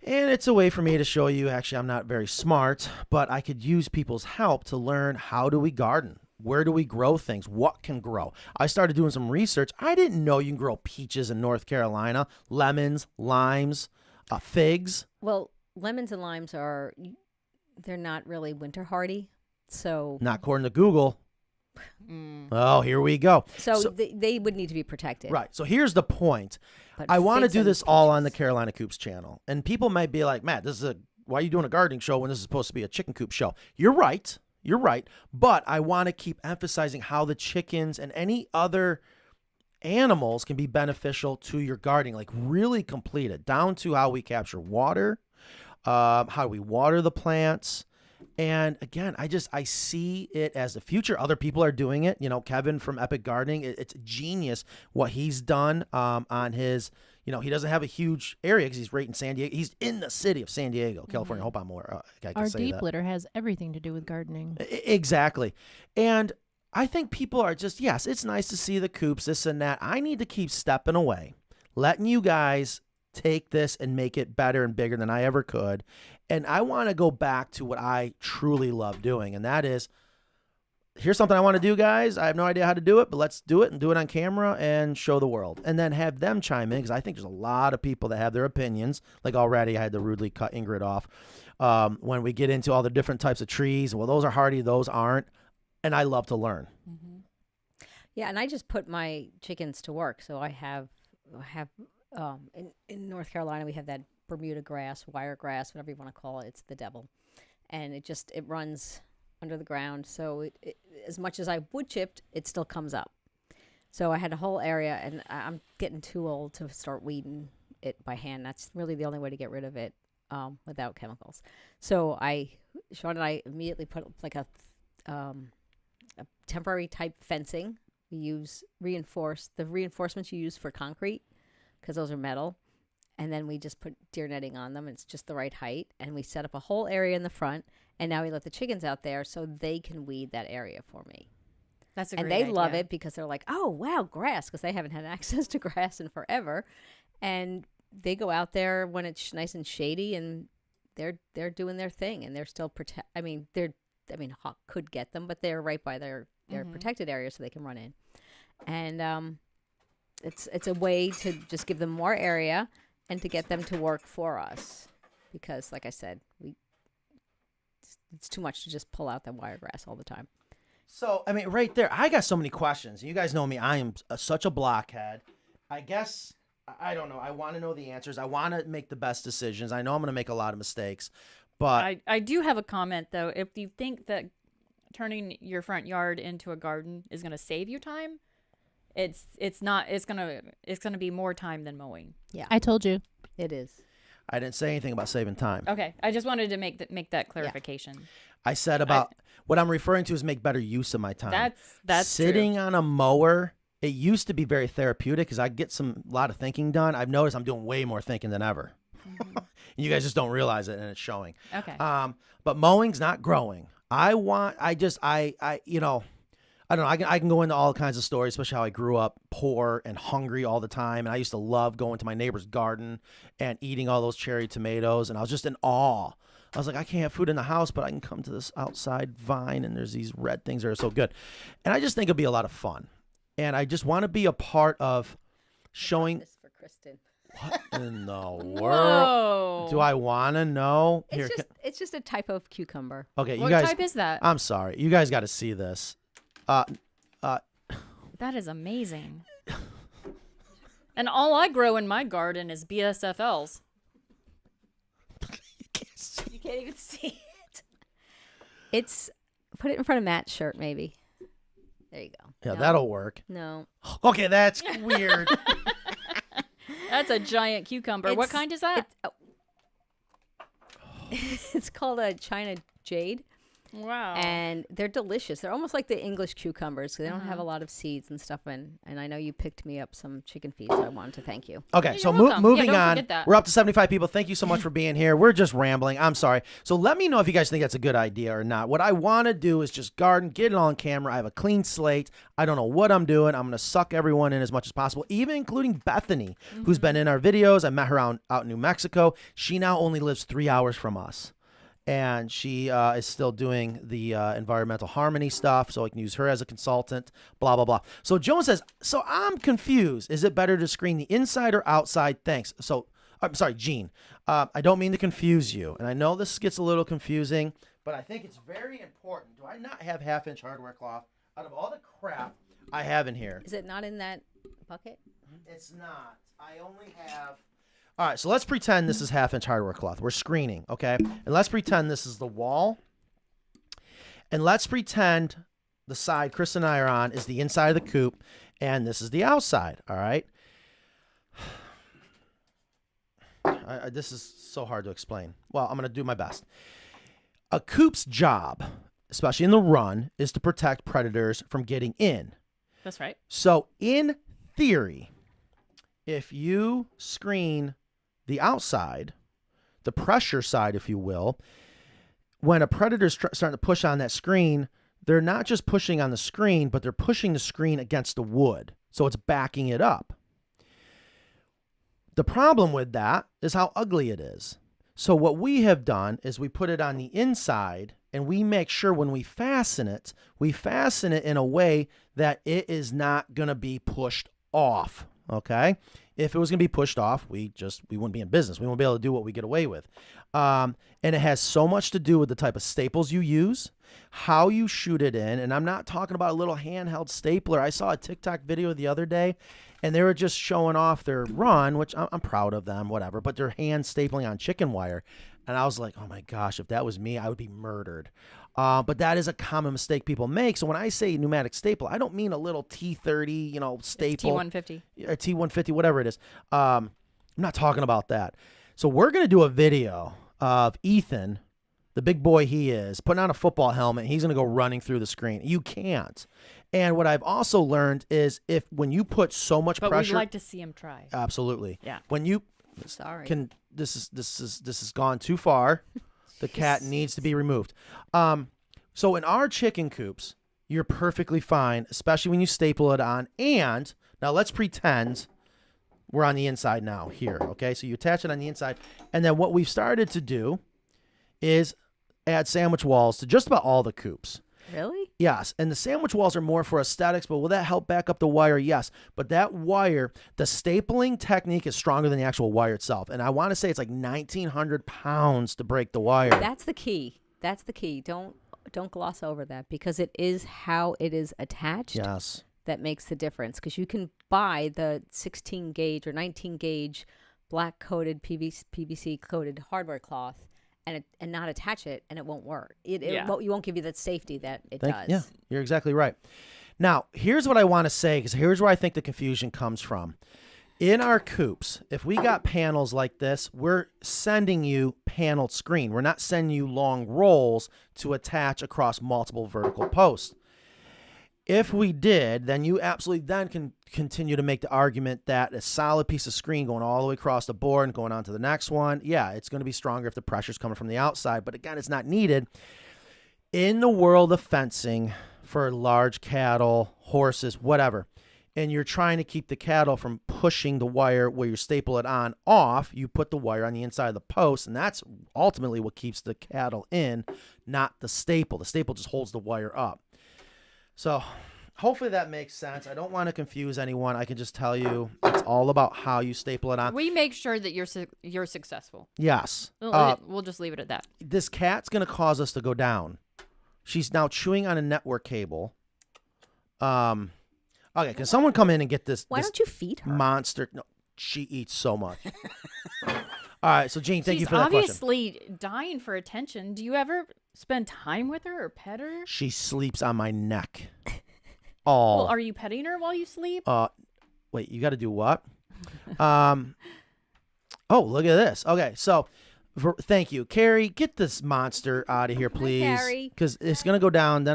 and it's a way for me to show you, actually, I'm not very smart, but I could use people's help to learn how do we garden. Where do we grow things? What can grow? I started doing some research. I didn't know you can grow peaches in North Carolina, lemons, limes, figs. Well, lemons and limes they're not really winter hardy. So not according to Google. Oh, here we go. So they would need to be protected. Right. So here's the point. But I want to figs do and this all on the Carolina Coops channel. And people might be like, Matt, why are you doing a gardening show when this is supposed to be a chicken coop show? You're right. You're right. But I want to keep emphasizing how the chickens and any other animals can be beneficial to your gardening, like really complete it down to how we capture water, how we water the plants. And again, I see it as the future. Other people are doing it. You know, Kevin from Epic Gardening, it's genius what he's done on his, you know, he doesn't have a huge area because he's right in San Diego. He's in the city of San Diego, California. I hope I'm more, I can Our say deep that. litter has everything to do with gardening. Exactly. And I think people are just, yes, it's nice to see the coops, this and that. I need to keep stepping away, letting you guys take this and make it better and bigger than I ever could. And I want to go back to what I truly love doing. And that is, here's something I want to do, guys. I have no idea how to do it, but let's do it and do it on camera and show the world. And then have them chime in, because I think there's a lot of people that have their opinions. Like already I had to rudely cut Ingrid off. When we get into all the different types of trees, well, those are hardy, those aren't. And I love to learn. Mm-hmm. Yeah, and I just put my chickens to work. So I have in North Carolina, we have that Bermuda grass, wire grass, whatever you want to call it. It's the devil. And it runs under the ground. So as much as I wood chipped, it still comes up. So I had a whole area, and I'm getting too old to start weeding it by hand. That's really the only way to get rid of it without chemicals. So Sean and I immediately put like a temporary type fencing. We use the reinforcements you use for concrete, because those are metal. And then we just put deer netting on them. It's just the right height. And we set up a whole area in the front. And now we let the chickens out there so they can weed that area for me. That's a great idea. And they love idea. it because they're like, oh, wow, grass, because they haven't had access to grass in forever. And they go out there when it's nice and shady, and they're doing their thing. And they're still hawk could get them, but they're right by their protected area so they can run in. And it's a way to just give them more area and to get them to work for us, because like I said, it's too much to just pull out that wire grass all the time. So, I mean, right there, I got so many questions. You guys know me. I am such a blockhead. I guess, I don't know. I want to know the answers. I want to make the best decisions. I know I'm going to make a lot of mistakes, but I do have a comment, though. If you think that turning your front yard into a garden is going to save you time, it's not. It's gonna be more time than mowing. Yeah, I told you it is. I didn't say anything about saving time. Okay, I just wanted to make that clarification. Yeah. I said about what I'm referring to is make better use of my time. That's sitting true. on a mower. It used to be very therapeutic because I get a lot of thinking done. I've noticed I'm doing way more thinking than ever. Mm-hmm. You guys just don't realize it, and it's showing. Okay. But mowing's not growing. I don't know. I can go into all kinds of stories, especially how I grew up poor and hungry all the time. And I used to love going to my neighbor's garden and eating all those cherry tomatoes. And I was just in awe. I was like, I can't have food in the house, but I can come to this outside vine and there's these red things that are so good. And I just think it'd be a lot of fun. And I just want to be a part of showing. This for Kristen. What in the world? Whoa. Do I want to know? It's just a type of cucumber. Okay, what you guys. type is that? I'm sorry. You guys got to see this. That is amazing. And all I grow in my garden is BSFLs. You can't even see it. Put it in front of Matt's shirt, maybe. There you go. Yeah, no. that'll work. No. Okay, that's weird. That's a giant cucumber. What kind is that? It's called a China Jade. Wow. And they're delicious. They're almost like the English cucumbers because they don't have a lot of seeds and stuff. And I know you picked me up some chicken feed, so I wanted to thank you. Okay, so welcome. moving don't on. forget that. We're up to 75 people. Thank you so much for being here. We're just rambling. I'm sorry. So let me know if you guys think that's a good idea or not. What I want to do is just garden, get it on camera. I have a clean slate. I don't know what I'm doing. I'm going to suck everyone in as much as possible, even including Bethany, who's been in our videos. I met her out in New Mexico. She now only lives 3 hours from us. And she is still doing the environmental harmony stuff, so I can use her as a consultant, blah, blah, blah. So Joan says, so I'm confused. Is it better to screen the inside or outside? Thanks. So, I'm sorry, Jean. I don't mean to confuse you. And I know this gets a little confusing, but I think it's very important. Do I not have half-inch hardware cloth? Out of all the crap I have in here. Is it not in that bucket? It's not. I only have... All right, so let's pretend this is half-inch hardware cloth. We're screening, okay? And let's pretend this is the wall. And let's pretend the side Chris and I are on is the inside of the coop, and this is the outside, all right? This is so hard to explain. Well, I'm going to do my best. A coop's job, especially in the run, is to protect predators from getting in. That's right. So in theory, if you screen the outside, the pressure side, if you will, when a predator's starting to push on that screen, they're not just pushing on the screen, but they're pushing the screen against the wood. So it's backing it up. The problem with that is how ugly it is. So what we have done is we put it on the inside, and we make sure when we fasten it in a way that it is not going to be pushed off, okay? If it was going to be pushed off, we wouldn't be in business. We won't be able to do what we get away with. And it has so much to do with the type of staples you use, how you shoot it in. And I'm not talking about a little handheld stapler. I saw a TikTok video the other day, and they were just showing off their run, which I'm proud of them, whatever, but they're hand stapling on chicken wire. And I was like, oh my gosh, if that was me, I would be murdered. But that is a common mistake people make. So when I say pneumatic staple, I don't mean a little T30, staple. It's T150. Or T150, whatever it is. I'm not talking about that. So we're going to do a video of Ethan, the big boy he is, putting on a football helmet. He's going to go running through the screen. You can't. And what I've also learned is when you put so much pressure. But we'd like to see him try. Absolutely. Yeah. When you. Sorry. This has gone too far. The cat needs to be removed. So in our chicken coops, you're perfectly fine, especially when you staple it on. And now let's pretend we're on the inside now here. Okay, so you attach it on the inside, and then what we've started to do is add sandwich walls to just about all the coops. Really? Yes, and the sandwich walls are more for aesthetics, but will that help back up the wire? Yes, but that wire, the stapling technique is stronger than the actual wire itself, and I want to say it's like 1,900 pounds to break the wire. That's the key. That's the key. Don't gloss over that, because it is how it is attached. Yes. That makes the difference, because you can buy the 16 gauge or 19 gauge black coated PVC coated hardware cloth and not attach it, and it won't work. You won't give you that safety that it does. Yeah, you're exactly right. Now, here's what I want to say, because here's where I think the confusion comes from. In our coops, if we got panels like this, we're sending you paneled screen. We're not sending you long rolls to attach across multiple vertical posts. If we did, then you absolutely then can continue to make the argument that a solid piece of screen going all the way across the board and going on to the next one, yeah, it's going to be stronger if the pressure's coming from the outside. But again, it's not needed. In the world of fencing for large cattle, horses, whatever, and you're trying to keep the cattle from pushing the wire where you staple it on off, you put the wire on the inside of the post, and that's ultimately what keeps the cattle in, not the staple. The staple just holds the wire up. So hopefully that makes sense. I don't want to confuse anyone. I can just tell you it's all about how you staple it on. We make sure that you're successful. Yes. We'll just leave it at that. This cat's going to cause us to go down. She's now chewing on a network cable. Okay, can someone come in and get this? Why don't you feed her? Monster. No, she eats so much. All right, so Gene, thank you for that question. She's obviously dying for attention. Do you ever spend time with her or pet her? She sleeps on my neck. Oh. Well, are you petting her while you sleep? Wait, you got to do what? Oh, look at this. Okay, so thank you, Carrie. Get this monster out of here, please, because it's gonna go down.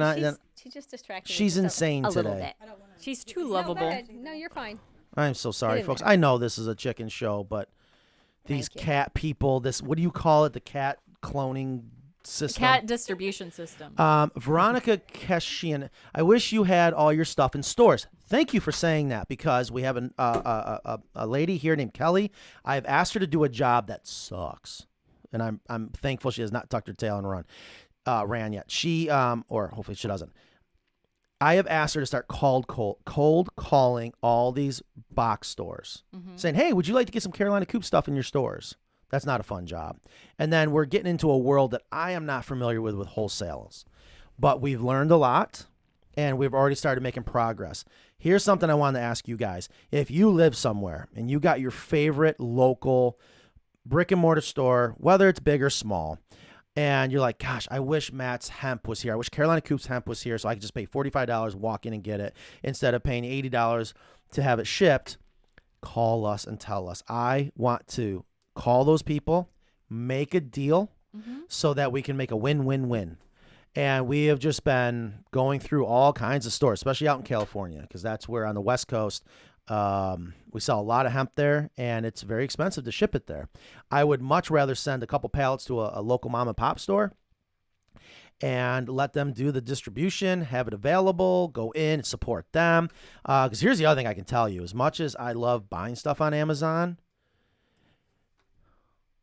She's just distracted. She's insane a today. Little bit. She's too lovable. No, you're fine. I'm so sorry, folks. I know this is a chicken show, but these cat people, what do you call it? The cat cloning system? Cat distribution system. Veronica Keshian, I wish you had all your stuff in stores. Thank you for saying that, because we have a lady here named Kelly. I've asked her to do a job that sucks, and I'm thankful she has not tucked her tail and ran yet. She or hopefully she doesn't. I have asked her to start cold calling all these box stores, saying, hey, would you like to get some Carolina Coop stuff in your stores? That's not a fun job. And then we're getting into a world that I am not familiar with wholesales. But we've learned a lot, and we've already started making progress. Here's something I wanted to ask you guys. If you live somewhere and you got your favorite local brick and mortar store, whether it's big or small, and you're like, gosh, I wish Matt's hemp was here. I wish Carolina Coop's hemp was here so I could just pay $45, walk in and get it instead of paying $80 to have it shipped. Call us and tell us. I want to call those people, make a deal so that we can make a win-win-win. And we have just been going through all kinds of stores, especially out in California, because that's where on the West Coast we sell a lot of hemp there, and it's very expensive to ship it there. I would much rather send a couple pallets to a local mom and pop store and let them do the distribution, have it available, go in and support them. Because here's the other thing I can tell you. As much as I love buying stuff on Amazon,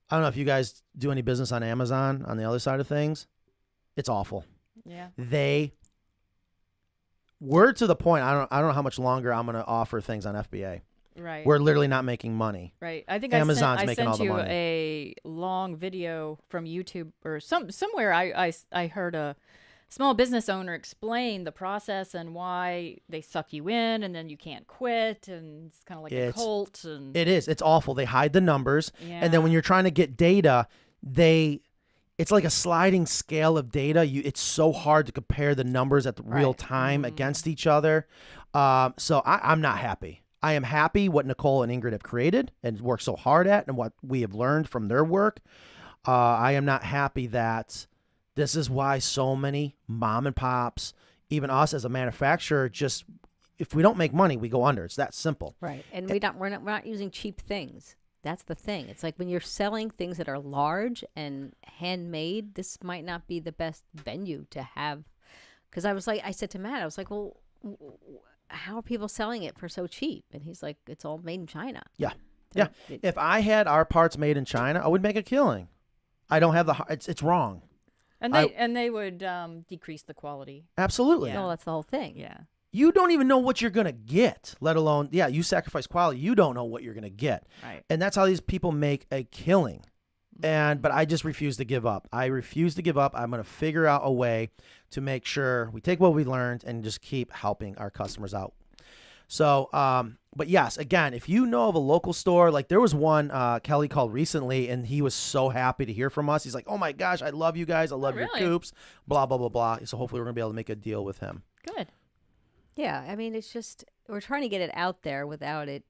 I don't know if you guys do any business on Amazon on the other side of things. It's awful. Yeah. We're to the point, I don't know how much longer I'm going to offer things on FBA. Right. We're literally not making money. Right. I think Amazon's I making sent all the you money. a long video from YouTube or somewhere. I heard a small business owner explain the process and why they suck you in and then you can't quit, and it's kind of like a cult. And It is. It's awful. They hide the numbers. Yeah. And then when you're trying to get data, it's like a sliding scale of data. It's so hard to compare the numbers at the real time against each other. So I'm not happy. I am happy what Nicole and Ingrid have created and worked so hard at and what we have learned from their work. I am not happy that this is why so many mom and pops, even us as a manufacturer, just if we don't make money, we go under. It's that simple. Right. And we're not using cheap things. That's the thing. It's like when you're selling things that are large and handmade, this might not be the best venue to have. Because I said to Matt, I was like, well, how are people selling it for so cheap? And he's like, it's all made in China. Yeah. Yeah. If I had our parts made in China, I would make a killing. I don't have it's wrong. And they would decrease the quality. Absolutely. Yeah. Well, that's the whole thing. Yeah. You don't even know what you're going to get, let alone, you sacrifice quality. You don't know what you're going to get. Right. And that's how these people make a killing. But I just refuse to give up. I refuse to give up. I'm going to figure out a way to make sure we take what we learned and just keep helping our customers out. So, but yes, again, if you know of a local store, like there was one Kelly called recently, and he was so happy to hear from us. He's like, oh my gosh, I love you guys. I love your coops, blah, blah, blah, blah. So hopefully we're going to be able to make a deal with him. Good. Yeah, I mean, it's just we're trying to get it out there without it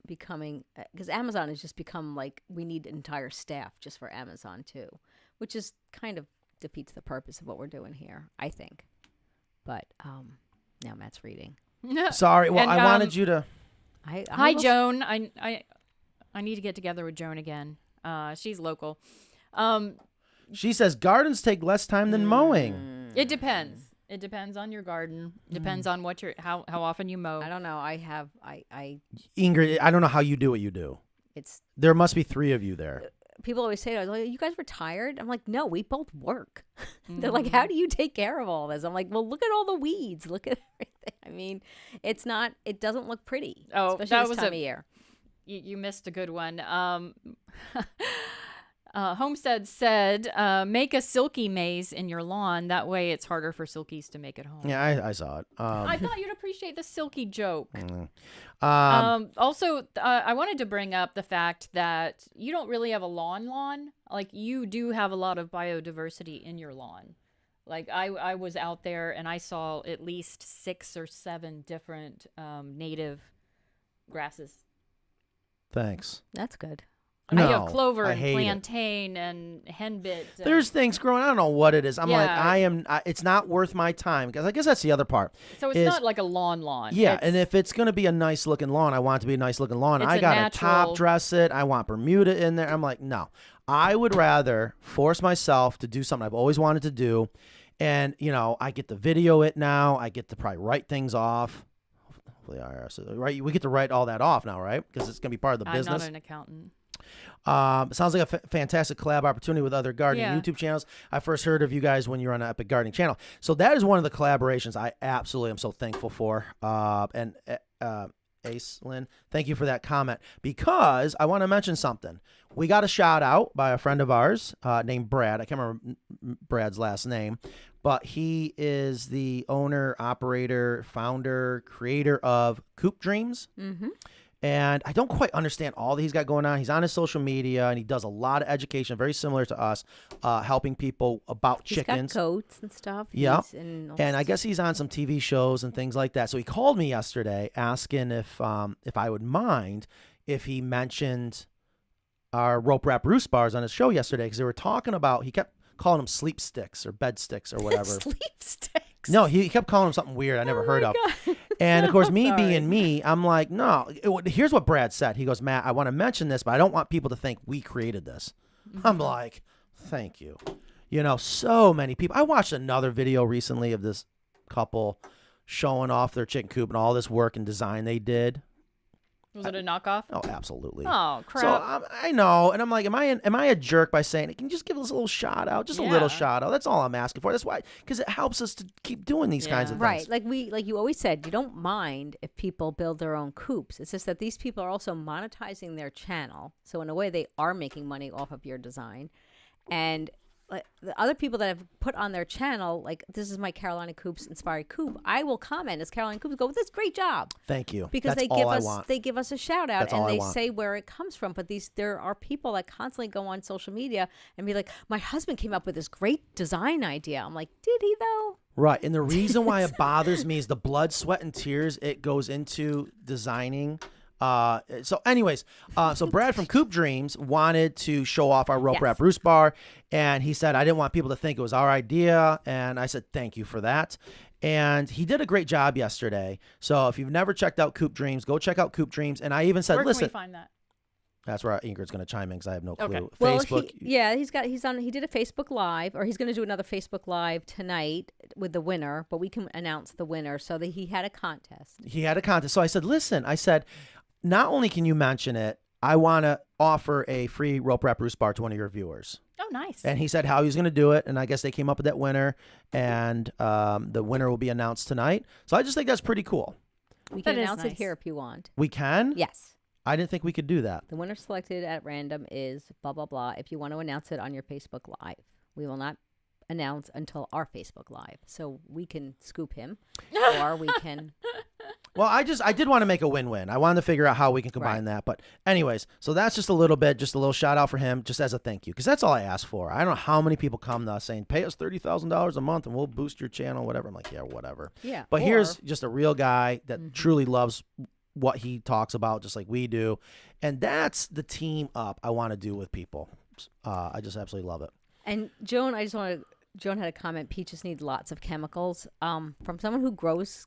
becoming, because Amazon has just become like we need entire staff just for Amazon too, which is kind of defeats the purpose of what we're doing here, I think. But now Matt's reading. Sorry, well, And, I wanted you to. Hi, Joan. I need to get together with Joan again. She's local. She says gardens take less time than mowing. It depends. It depends on your garden. Depends on what how often you mow. I don't know. I Ingrid, I don't know how you do what you do. There must be 3 of you there. People always say, "Are you guys retired?" I'm like, "No, we both work." They're like, "How do you take care of all this?" I'm like, "Well, look at all the weeds. Look at everything." I mean, it doesn't look pretty. Oh, especially that this was time of year. You missed a good one. Homestead said, make a silky maze in your lawn. That way it's harder for silkies to make it home. Yeah, I saw it. I thought you'd appreciate the silky joke. Also, I wanted to bring up the fact that you don't really have a lawn. Like, you do have a lot of biodiversity in your lawn. Like, I was out there and I saw at least 6 or 7 different native grasses. Thanks. That's good. No, you have clover I and hate plantain and henbit. There's things growing. I don't know what it is. I'm Yeah. like, it's not worth my time, because I guess that's the other part. So it's not like a lawn. Yeah, and if it's going to be a nice looking lawn, I want it to be a nice looking lawn. I got to top dress it. I want Bermuda in there. I'm like, no. I would rather force myself to do something I've always wanted to do. And, I get to video it now. I get to probably write things off. Hopefully IRS, right? We get to write all that off now, right? Because it's going to be part of the business. I'm not an accountant. It sounds like a fantastic collab opportunity with other gardening YouTube channels. I first heard of you guys when you were on the Epic Gardening channel. So that is one of the collaborations I absolutely am so thankful for. And Ace Lynn, thank you for that comment, because I want to mention something. We got a shout out by a friend of ours named Brad. I can't remember Brad's last name, but he is the owner, operator, founder, creator of Coop Dreams. Mm-hmm. And I don't quite understand all that he's got going on. He's on his social media, and he does a lot of education, very similar to us, helping people about chickens. He's got goats and stuff. Yeah. And I guess he's on some TV shows and things like that. So he called me yesterday asking if I would mind if he mentioned our rope wrap roost bars on his show yesterday, because they were talking about, he kept calling them sleep sticks or bed sticks or whatever. Sleep sticks. No, he kept calling them something weird I never heard of. And, of course, me being me, I'm like, no. Here's what Brad said. He goes, Matt, I want to mention this, but I don't want people to think we created this. I'm like, thank you. You know, so many people. I watched another video recently of this couple showing off their chicken coop and all this work and design they did. Was it a knockoff? Oh, absolutely. Oh, crap. So I know, and I'm like, am I a jerk by saying, can you just give us a little shout out, just a little shout out? That's all I'm asking for. That's why, because it helps us to keep doing these kinds of things. Right, like you always said, you don't mind if people build their own coops. It's just that these people are also monetizing their channel, so in a way, they are making money off of your design, and like the other people that have put on their channel, like this is my Carolina Coops inspired coop. I will comment as Carolina Coops, go, this great job. Thank you. Because That's they give us a shout out. That's and all I they want. say where it comes from. But there are people that constantly go on social media and be like, my husband came up with this great design idea. I'm like, did he though? Right, and the reason why it bothers me is the blood, sweat, and tears it goes into designing. So anyways, so Brad from Coop Dreams wanted to show off our rope wrap roost bar, and he said, I didn't want people to think it was our idea, and I said, thank you for that. And he did a great job yesterday. So if you've never checked out Coop Dreams, go check out Coop Dreams. And I even said, Where listen. can we find that? That's where Ingrid's going to chime in because I have no clue. Okay. Well, Facebook. he did a Facebook Live, or he's going to do another Facebook Live tonight with the winner, but we can announce the winner. So that he had a contest. He had a contest. So I said, listen, not only can you mention it, I want to offer a free rope wrap roost bar to one of your viewers. Oh, nice. And he said how he was going to do it, and I guess they came up with that winner, and the winner will be announced tonight. So I just think that's pretty cool. We can That is announce it nice. here if you want. We can? Yes. I didn't think we could do that. The winner selected at random is blah, blah, blah. If you want to announce it on your Facebook Live, we will not announce until our Facebook Live. So we can scoop him, or we can... Well, I did want to make a win-win. I wanted to figure out how we can combine that. But anyways, so that's just a little shout out for him, just as a thank you, because that's all I asked for. I don't know how many people come to us saying, pay us $30,000 a month and we'll boost your channel, whatever. I'm like, yeah, whatever. Yeah. But here's just a real guy that truly loves what he talks about, just like we do. And that's the team up I want to do with people. I just absolutely love it. And Joan, Joan had a comment, peaches need lots of chemicals. From someone who grows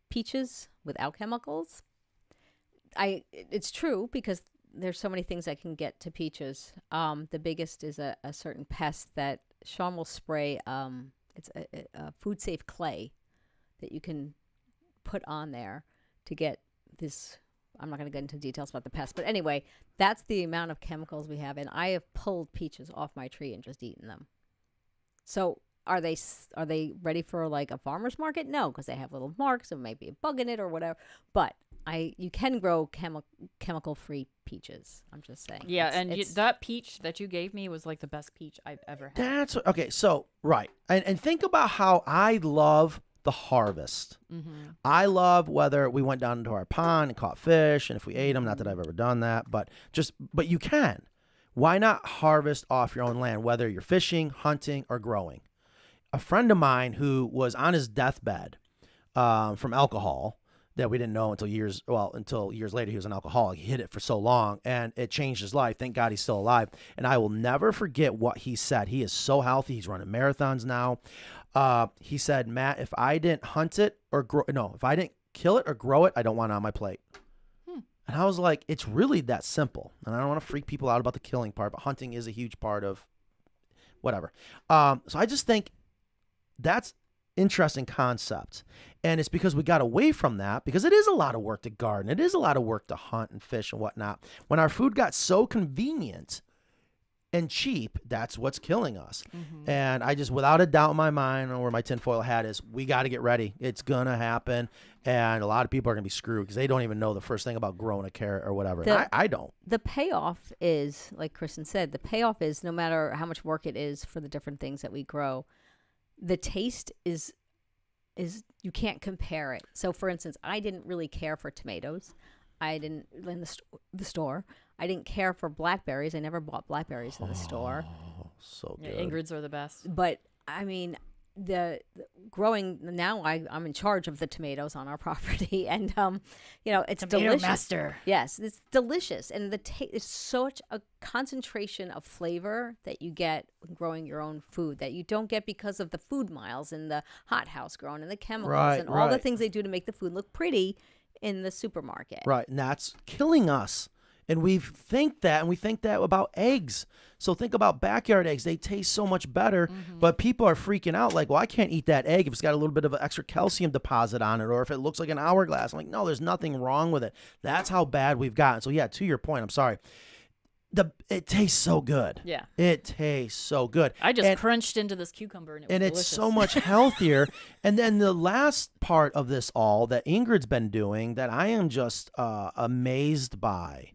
peaches without chemicals, it's true, because there's so many things that can get to peaches. The biggest is a certain pest that Sean will spray. It's a food safe clay that you can put on there to get this. I'm not going to get into details about the pest, but anyway, that's the amount of chemicals we have, and I have pulled peaches off my tree and just eaten them. So are they ready for like a farmer's market? No, because they have little marks. There might be a bug in it or whatever. But you can grow chemical free peaches. I'm just saying. Yeah, that peach that you gave me was like the best peach I've ever had. Okay. So right, and think about how I love the harvest. I love whether we went down into our pond and caught fish, and if we ate them. Not that I've ever done that, but you can. Why not harvest off your own land, whether you're fishing, hunting, or growing? A friend of mine who was on his deathbed from alcohol that we didn't know until years later he was an alcoholic. He hid it for so long, and it changed his life. Thank God he's still alive. And I will never forget what he said. He is so healthy. He's running marathons now. He said, Matt, if I didn't hunt it if I didn't kill it or grow it, I don't want it on my plate. And I was like, it's really that simple. And I don't want to freak people out about the killing part, but hunting is a huge part of whatever. So I just think that's interesting concept. And it's because we got away from that, because it is a lot of work to garden. It is a lot of work to hunt and fish and whatnot. When our food got so convenient and cheap, that's what's killing us. And I just, without a doubt in my mind, I don't know where my tinfoil hat is, we got to get ready. It's going to happen. And a lot of people are going to be screwed because they don't even know the first thing about growing a carrot or whatever. I don't. The payoff is, like Kristen said, the payoff is no matter how much work it is for the different things that we grow, the taste is you can't compare it. So for instance, I didn't really care for tomatoes. I didn't in the store. I didn't care for blackberries. I never bought blackberries in the store. So Yeah, good. Ingrid's are the best. But I mean, the growing now, I'm in charge of the tomatoes on our property, and it's Tomato delicious. master. Yes, it's delicious, and the it's such a concentration of flavor that you get when growing your own food that you don't get because of the food miles and the hothouse grown and the chemicals and all the things they do to make the food look pretty in the supermarket. Right, and that's killing us. And we think that about eggs. So think about backyard eggs. They taste so much better, but people are freaking out like, well, I can't eat that egg if it's got a little bit of an extra calcium deposit on it or if it looks like an hourglass. I'm like, no, there's nothing wrong with it. That's how bad we've gotten. So, yeah, to your point, I'm sorry. It tastes so good. Yeah. It tastes so good. I just crunched into this cucumber and it was delicious. It's so much healthier. And then the last part of this all that Ingrid's been doing that I am just amazed by,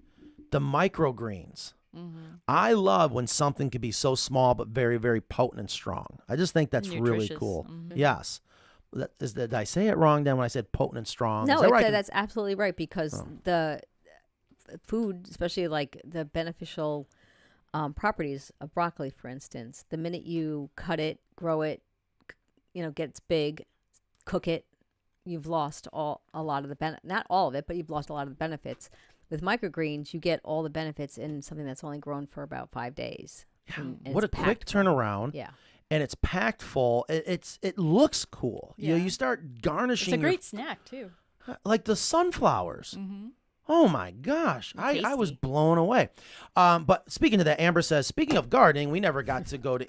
the microgreens. I love when something can be so small but very, very potent and strong. I just think that's really cool. Yes. Did I say it wrong then when I said potent and strong? No, right? that's absolutely right because the food, especially like the beneficial properties of broccoli, for instance, the minute you cut it, grow it, gets big, cook it, you've lost a lot of the not all of it, but you've lost a lot of the benefits. With microgreens, you get all the benefits in something that's only grown for about 5 days. Yeah, and what a quick turnaround. Yeah. And it's packed full. It looks cool. Yeah. You start garnishing. It's a great snack, too. Like the sunflowers. Oh, my gosh. I was Tasty. blown away. But speaking of that, Amber says, speaking of gardening, we never got to go to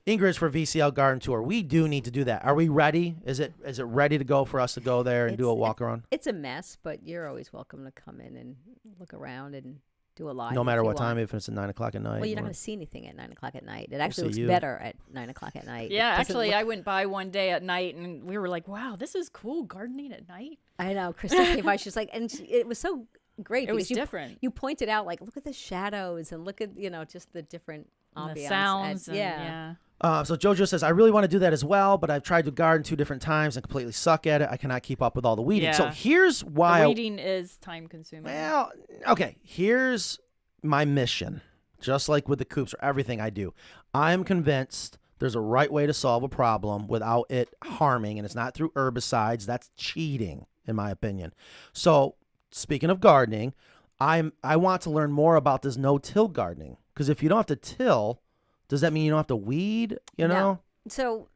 Ingrid's for VCL Garden Tour. We do need to do that. Are we ready? Is it ready to go for us to go there and do a walk around? It's a mess, but you're always welcome to come in and look around and do a live. No matter if you what time, want. if it's at 9 o'clock at night. Well, you're not going to see anything at 9 o'clock at night. It see actually looks you. better at 9 o'clock at night. Yeah, It doesn't actually, look- I went by one day at night and we were like, wow, this is cool gardening at night. I know. Kristen came by. She's like, and it was so great. It was because different. You pointed out, like, look at the shadows and look at, just the different ambiance. The sounds. And, yeah. So Jojo says, I really want to do that as well, but I've tried to garden 2 different times and completely suck at it. I cannot keep up with all the weeding. So Yeah. here's why. The weeding is time consuming. Well, okay. Here's my mission. Just like with the coops or everything I do, I'm convinced there's a right way to solve a problem without it harming, and it's not through herbicides. That's cheating, in my opinion. So speaking of gardening, I want to learn more about this no-till gardening, because if you don't have to till, does that mean you don't have to weed? You know? No. So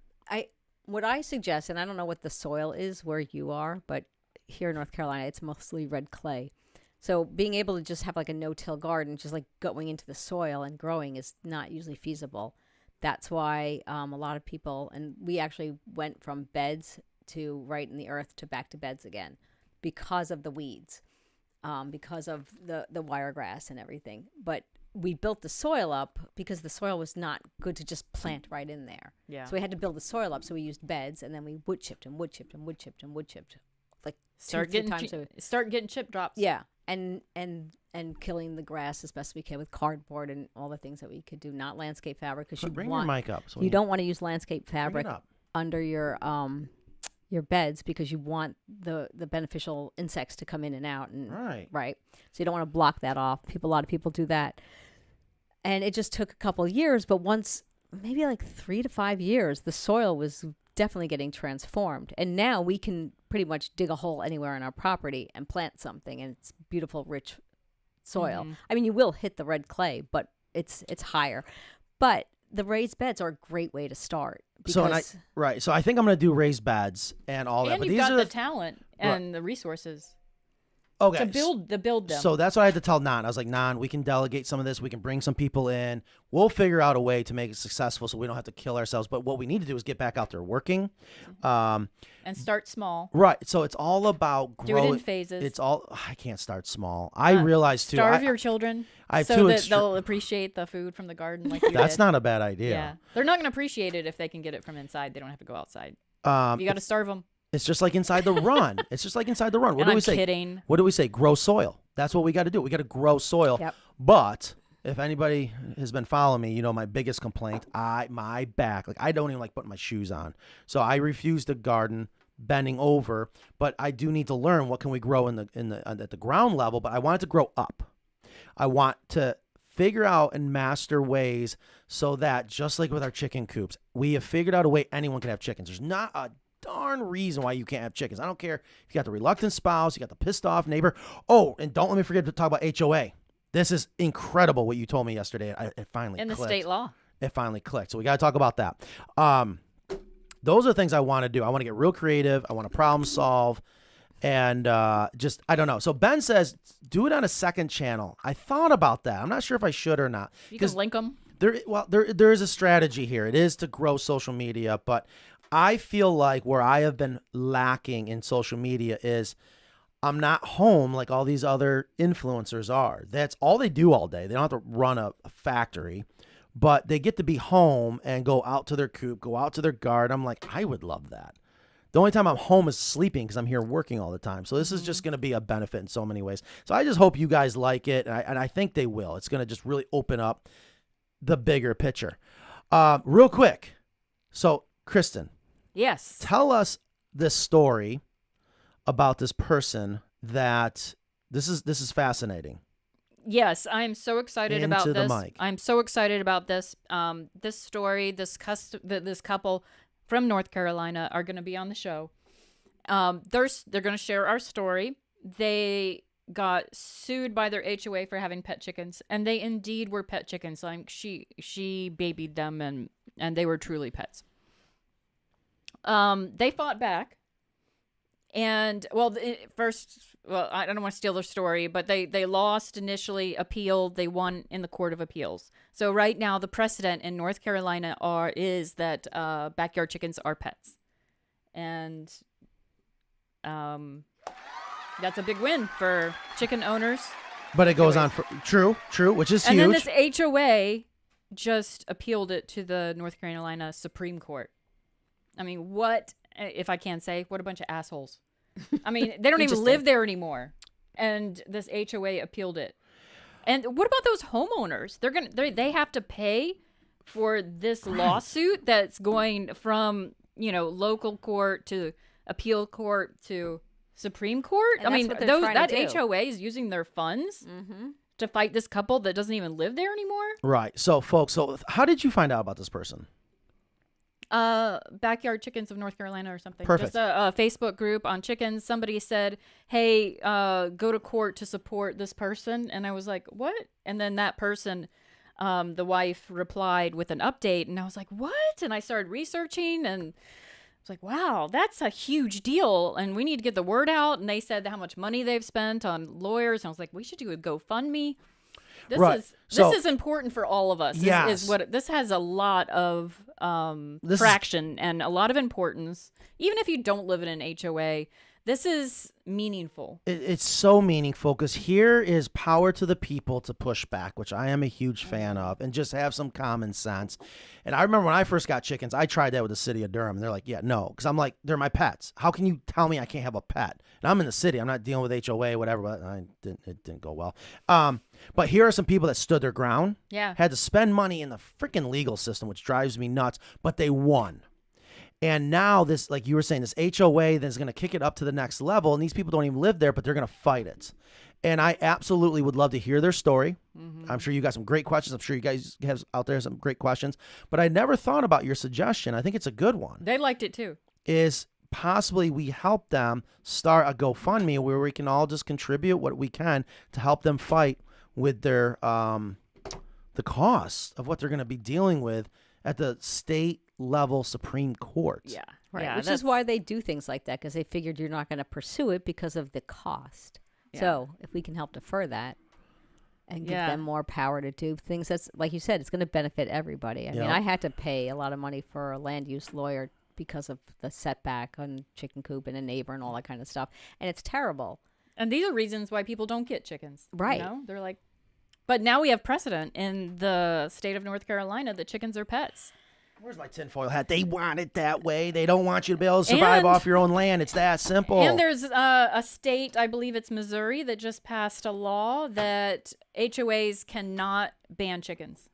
what I suggest, and I don't know what the soil is where you are, but here in North Carolina, it's mostly red clay. So being able to just have like a no-till garden, just like going into the soil and growing, is not usually feasible. That's why a lot of people, and we actually went from beds to right in the earth to back to beds again because of the weeds, because of the wiregrass and everything. But we built the soil up because the soil was not good to just plant right in there. Yeah. So we had to build the soil up. So we used beds, and then we wood chipped and wood chipped and wood chipped and wood chipped. Like Start getting chip drops. Yeah, and killing the grass as best we can with cardboard and all the things that we could do. Not landscape fabric, because Bring your mic up. So you don't want to use landscape fabric up. under your beds, because you want the beneficial insects to come in and out, and right. So you don't want to block that off. A lot of people do that, and it just took a couple of years. But once, maybe like 3 to 5 years, the soil was definitely getting transformed, and now we can pretty much dig a hole anywhere on our property and plant something, and it's beautiful, rich soil. I mean, you will hit the red clay, but it's higher. But the raised beds are a great way to start. So I think I'm going to do raised beds and all that. And But you've these got are the talent and the resources okay. to build them. So that's what I had to tell Nan. I was like, Nan, we can delegate some of this. We can bring some people in. We'll figure out a way to make it successful so we don't have to kill ourselves. But what we need to do is get back out there working. And start small. Right. So it's all about growing. Do it in phases. I can't start small. I realize too. Starve your children so that they'll appreciate the food from the garden like you That's did. not a bad idea. Yeah. They're not going to appreciate it if they can get it from inside. They don't have to go outside. You got to starve them. It's just like inside the run. It's just like inside the run. What And do we I'm say? kidding. What do we say? Grow soil. That's what we got to do. We got to grow soil. Yep. But if anybody has been following me, you know my biggest complaint, my back. Like I don't even like putting my shoes on. So I refuse to garden bending over, but I do need to learn what can we grow at the ground level, but I want it to grow up. I want to figure out and master ways so that just like with our chicken coops, we have figured out a way anyone can have chickens. There's not a darn reason why you can't have chickens. I don't care if you got the reluctant spouse, you got the pissed off neighbor. Oh, and don't let me forget to talk about HOA. This is incredible what you told me yesterday. It finally clicked. In the state law. It finally clicked. So we got to talk about that. Those are things I want to do. I want to get real creative. I want to problem solve. And just, I don't know. So Ben says, do it on a second channel. I thought about that. I'm not sure if I should or not. You can link them. There is a strategy here. It is to grow social media. But I feel like where I have been lacking in social media is I'm not home like all these other influencers are. That's all they do all day. They don't have to run a factory. But they get to be home and go out to their coop, go out to their garden. I'm like, I would love that. The only time I'm home is sleeping because I'm here working all the time. So this is just going to be a benefit in so many ways. So I just hope you guys like it, and I think they will. It's going to just really open up the bigger picture. Real quick. So, Kristen. Yes. Tell us this story about this person that this is fascinating. Yes, I'm so excited about Into this. the mic. I'm so excited about this. This story, this couple from North Carolina are going to be on the show. They're going to share our story. They got sued by their HOA for having pet chickens, and they indeed were pet chickens. Like she babied them, and they were truly pets. They fought back, and I don't want to steal their story, but they lost initially, appealed, they won in the Court of Appeals. So right now, the precedent in North Carolina is that backyard chickens are pets, and that's a big win for chicken owners. But it goes on for true, which is huge. And then this HOA just appealed it to the North Carolina Supreme Court. I mean, what, if I can say, what a bunch of assholes. I mean, they don't even live there anymore. And this HOA appealed it. And what about those homeowners? They have to pay for this lawsuit that's going from, local court to appeal court to Supreme Court. And I mean, that HOA is using their funds to fight this couple that doesn't even live there anymore. Right. So, folks, how did you find out about this person? Backyard Chickens of North Carolina or something. Perfect. Just a Facebook group on chickens. Somebody said, hey, go to court to support this person. And I was like, what? And then that person, the wife, replied with an update. And I was like, what? And I started researching, and I was like, wow, that's a huge deal. And we need to get the word out. And they said how much money they've spent on lawyers. And I was like, we should do a GoFundMe. This is important for all of us. Yes. Is what this has a lot of traction and a lot of importance. Even if you don't live in an HOA, this is meaningful. It's so meaningful because here is power to the people to push back, which I am a huge fan of, and just have some common sense. And I remember when I first got chickens, I tried that with the city of Durham, and they're like, yeah, no, because I'm like, they're my pets. How can you tell me I can't have a pet? And I'm in the city. I'm not dealing with HOA, whatever, but it didn't go well. But here are some people that stood their ground, had to spend money in the freaking legal system, which drives me nuts, but they won. And now this, like you were saying, this HOA then is going to kick it up to the next level. And these people don't even live there, but they're going to fight it. And I absolutely would love to hear their story. I'm sure you got some great questions. I'm sure you guys have out there some great questions. But I never thought about your suggestion. I think it's a good one. They liked it too. Is possibly we help them start a GoFundMe where we can all just contribute what we can to help them fight with their the cost of what they're going to be dealing with at the state level Supreme Court. Yeah, right. Yeah, which is why they do things like that, because they figured you're not going to pursue it because of the cost. Yeah. So if we can help defer that and give them more power to do things, that's, like you said, it's going to benefit everybody. I mean, I had to pay a lot of money for a land use lawyer because of the setback on chicken coop and a neighbor and all that kind of stuff. And it's terrible. And these are reasons why people don't get chickens. Right. They're like, but now we have precedent in the state of North Carolina that chickens are pets. Where's my tinfoil hat? They want it that way. They don't want you to be able to survive off your own land. It's that simple. And there's a state, I believe it's Missouri, that just passed a law that HOAs cannot ban chickens.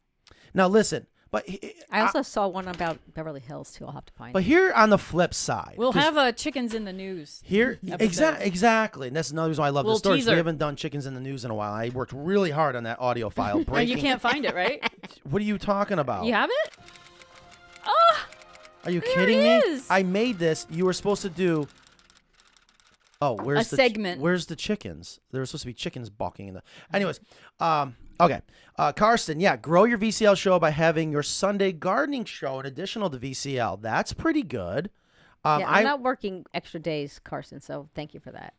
Now, listen, But I also saw one about Beverly Hills too. I'll have to find But it. here on the flip side, We'll have chickens in the news. here episode. exactly. And that's another reason why I love Little this story. teaser. We haven't done chickens in the news in a while. I worked really hard on that audio file. And Breaking. you can't find it, right? What are you talking about? You have it? Oh, Are you there kidding it me? is. I made this. You were supposed to do. Oh, where's the segment. Where's the chickens? There were supposed to be chickens balking in the. Anyways, okay. Karsten, yeah, grow your VCL show by having your Sunday gardening show in additional to VCL. That's pretty good. I'm not working extra days, Carson, so thank you for that.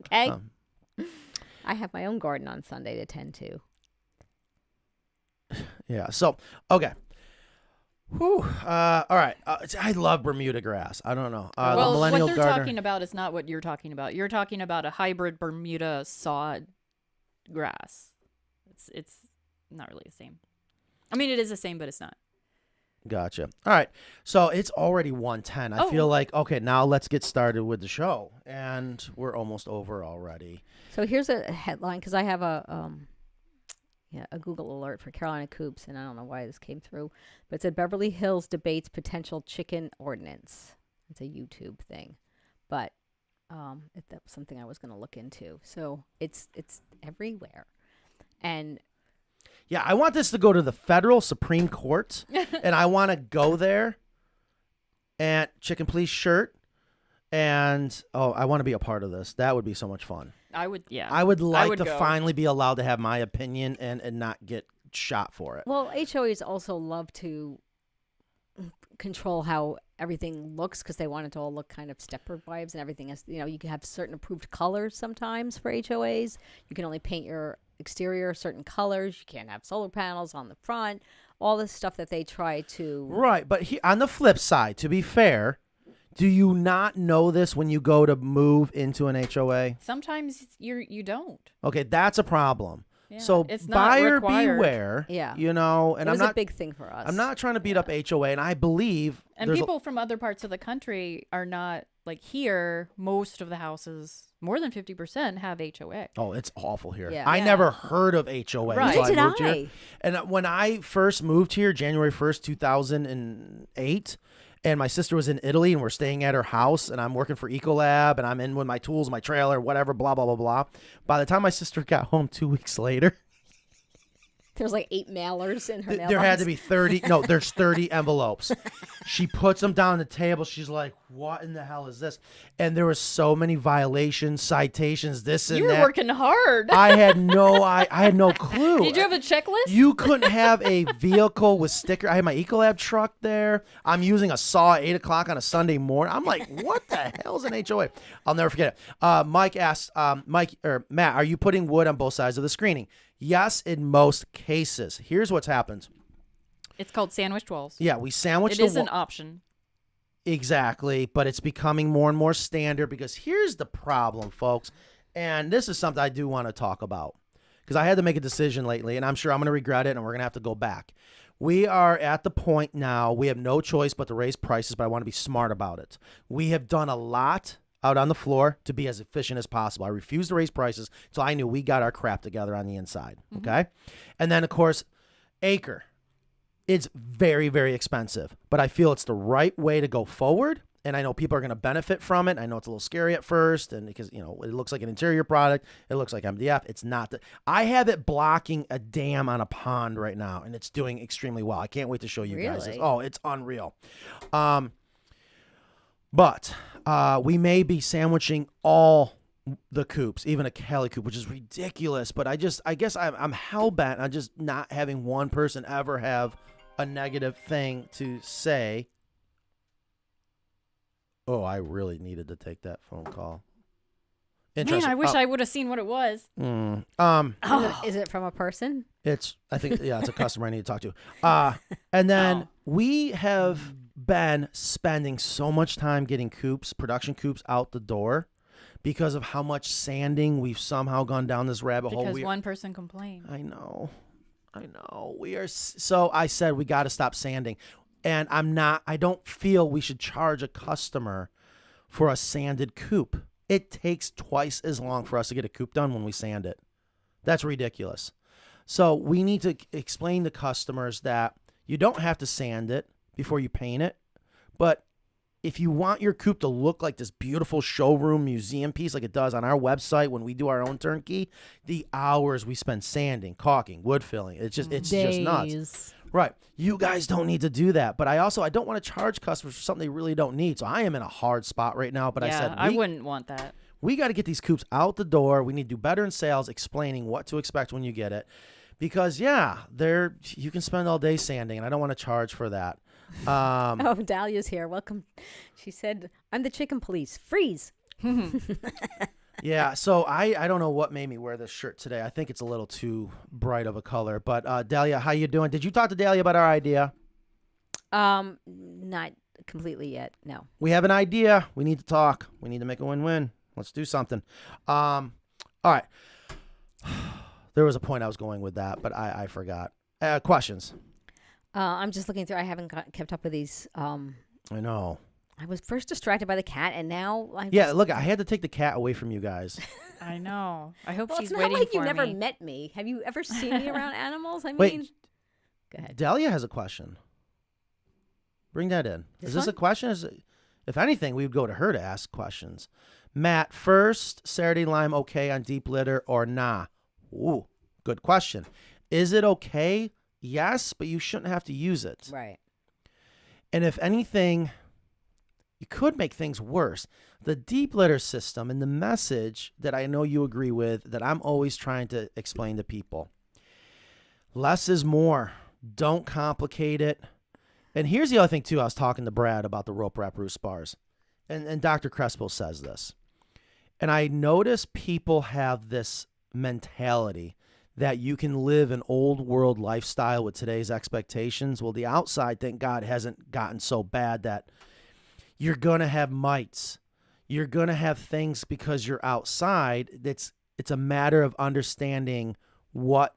Okay. I have my own garden on Sunday to tend to. Yeah. So okay. Whew. All right. I love Bermuda grass. I don't know. The well, millennial what they're gardener. talking about is not what you're talking about. You're talking about a hybrid Bermuda sod grass. It's not really the same. I mean, it is the same, but it's not. Gotcha. All right. So it's already 1:10. I feel like, okay, now let's get started with the show. And we're almost over already. So here's a headline, because I have a Google alert for Carolina Coops, and I don't know why this came through, but it said Beverly Hills debates potential chicken ordinance. It's a YouTube thing, but that was something I was going to look into. So it's everywhere, and Yeah, I want this to go to the federal Supreme Court, and I want to go there and chicken please shirt, and I want to be a part of this. That would be so much fun. I would, yeah. I would like to go. finally be allowed to have my opinion and not get shot for it. well, HOAs also love to control how everything looks because they want it to all look kind of Stepford vibes and everything. Is, you can have certain approved colors sometimes for HOAs. You can only paint your exterior certain colors. You can't have solar panels on the front. All this stuff that they try to. Right, but on the flip side, to be fair, do you not know this when you go to move into an HOA? Sometimes you don't. Okay, that's a problem. Yeah, So it's not buyer required. beware. Yeah. And It I'm was not a big thing for us. I'm not trying to beat up HOA, and I believe And there's people from other parts of the country are not like here. Most of the houses, more than 50%, have HOA. Oh, it's awful here. Yeah. I Yeah. never heard of HOA Right. until Neither I moved did here. And when I first moved here, January 1st, 2008, and my sister was in Italy, and we're staying at her house, and I'm working for Ecolab, and I'm in with my tools, my trailer, whatever, blah, blah, blah, blah. By the time my sister got home 2 weeks later, There's like 8 mailers in her mailbox. there had to be 30. No, there's 30 envelopes. She puts them down on the table. She's like, what in the hell is this? And there were so many violations, citations, this and You were that. working hard. I had no clue. Did you have a checklist? You couldn't have a vehicle with sticker. I had my Ecolab truck there. I'm using a saw at 8 o'clock on a Sunday morning. I'm like, what the hell's an HOA? I'll never forget it. Mike asked, Matt, are you putting wood on both sides of the screening? Yes, in most cases. Here's what's happened. It's called sandwich walls. Yeah, we sandwich It the is an option. Exactly, but it's becoming more and more standard because here's the problem, folks. And this is something I do want to talk about because I had to make a decision lately, and I'm sure I'm going to regret it, and we're going to have to go back. We are at the point now, we have no choice but to raise prices, but I want to be smart about it. We have done a lot out on the floor to be as efficient as possible. I refused to raise prices until I knew we got our crap together on the inside, okay? And then, of course, Acre. It's very, very expensive, but I feel it's the right way to go forward, and I know people are going to benefit from it. I know it's a little scary at first, and because, it looks like an interior product. It looks like MDF. It's not. I have it blocking a dam on a pond right now, and it's doing extremely well. I can't wait to show you guys this. Really? Oh, it's unreal. But we may be sandwiching all the coops, even a Kelly coop, which is ridiculous. But I guess I'm hell-bent on just not having one person ever have a negative thing to say. Oh, I really needed to take that phone call. Man, I wish I would have seen what it was. Is it from a person? It's a customer I need to talk to. And then we have been spending so much time getting production coops out the door because of how much sanding we've somehow gone down this rabbit hole. Because one person complained. I know. We are. So I said we got to stop sanding. And I don't feel we should charge a customer for a sanded coop. It takes twice as long for us to get a coop done when we sand it. That's ridiculous. So we need to explain to customers that you don't have to sand it before you paint it, but if you want your coop to look like this beautiful showroom museum piece like it does on our website when we do our own turnkey, the hours we spend sanding, caulking, wood filling, it's just nuts. Right. You guys don't need to do that. But I don't want to charge customers for something they really don't need. So I am in a hard spot right now. But I said I wouldn't want that. We got to get these coops out the door. We need to do better in sales, explaining what to expect when you get it. Because, you can spend all day sanding, and I don't want to charge for that. Oh, Dahlia's here. Welcome. She said, I'm the chicken police. Freeze. Yeah, so I don't know what made me wear this shirt today. I think it's a little too bright of a color. But Dahlia, how you doing? Did you talk to Dahlia about our idea? Not completely yet, no. We have an idea. We need to talk. We need to make a win-win. Let's do something. All right. There was a point I was going with that, but I forgot. Questions? I'm just looking through. I haven't kept up with these. I know. I was first distracted by the cat, and now look, I had to take the cat away from you guys. I know. I hope she's it's not waiting like for you never me. met me. Have you ever seen me around animals? I mean, Wait, go ahead. Dahlia has a question. Bring that in. Is this a question? If anything, we would go to her to ask questions. Matt, first, Saturday lime okay on deep litter or nah? Ooh, good question. Is it okay? Yes, but you shouldn't have to use it. Right. And if anything, you could make things worse. The deep litter system and the message that I know you agree with, that I'm always trying to explain to people. Less is more. Don't complicate it. And here's the other thing, too. I was talking to Brad about the rope wrap roost bars. And Dr. Crespo says this. And I notice people have this mentality that you can live an old world lifestyle with today's expectations. Well, the outside, thank God, hasn't gotten so bad that you're going to have mites. You're going to have things because you're outside. It's a matter of understanding what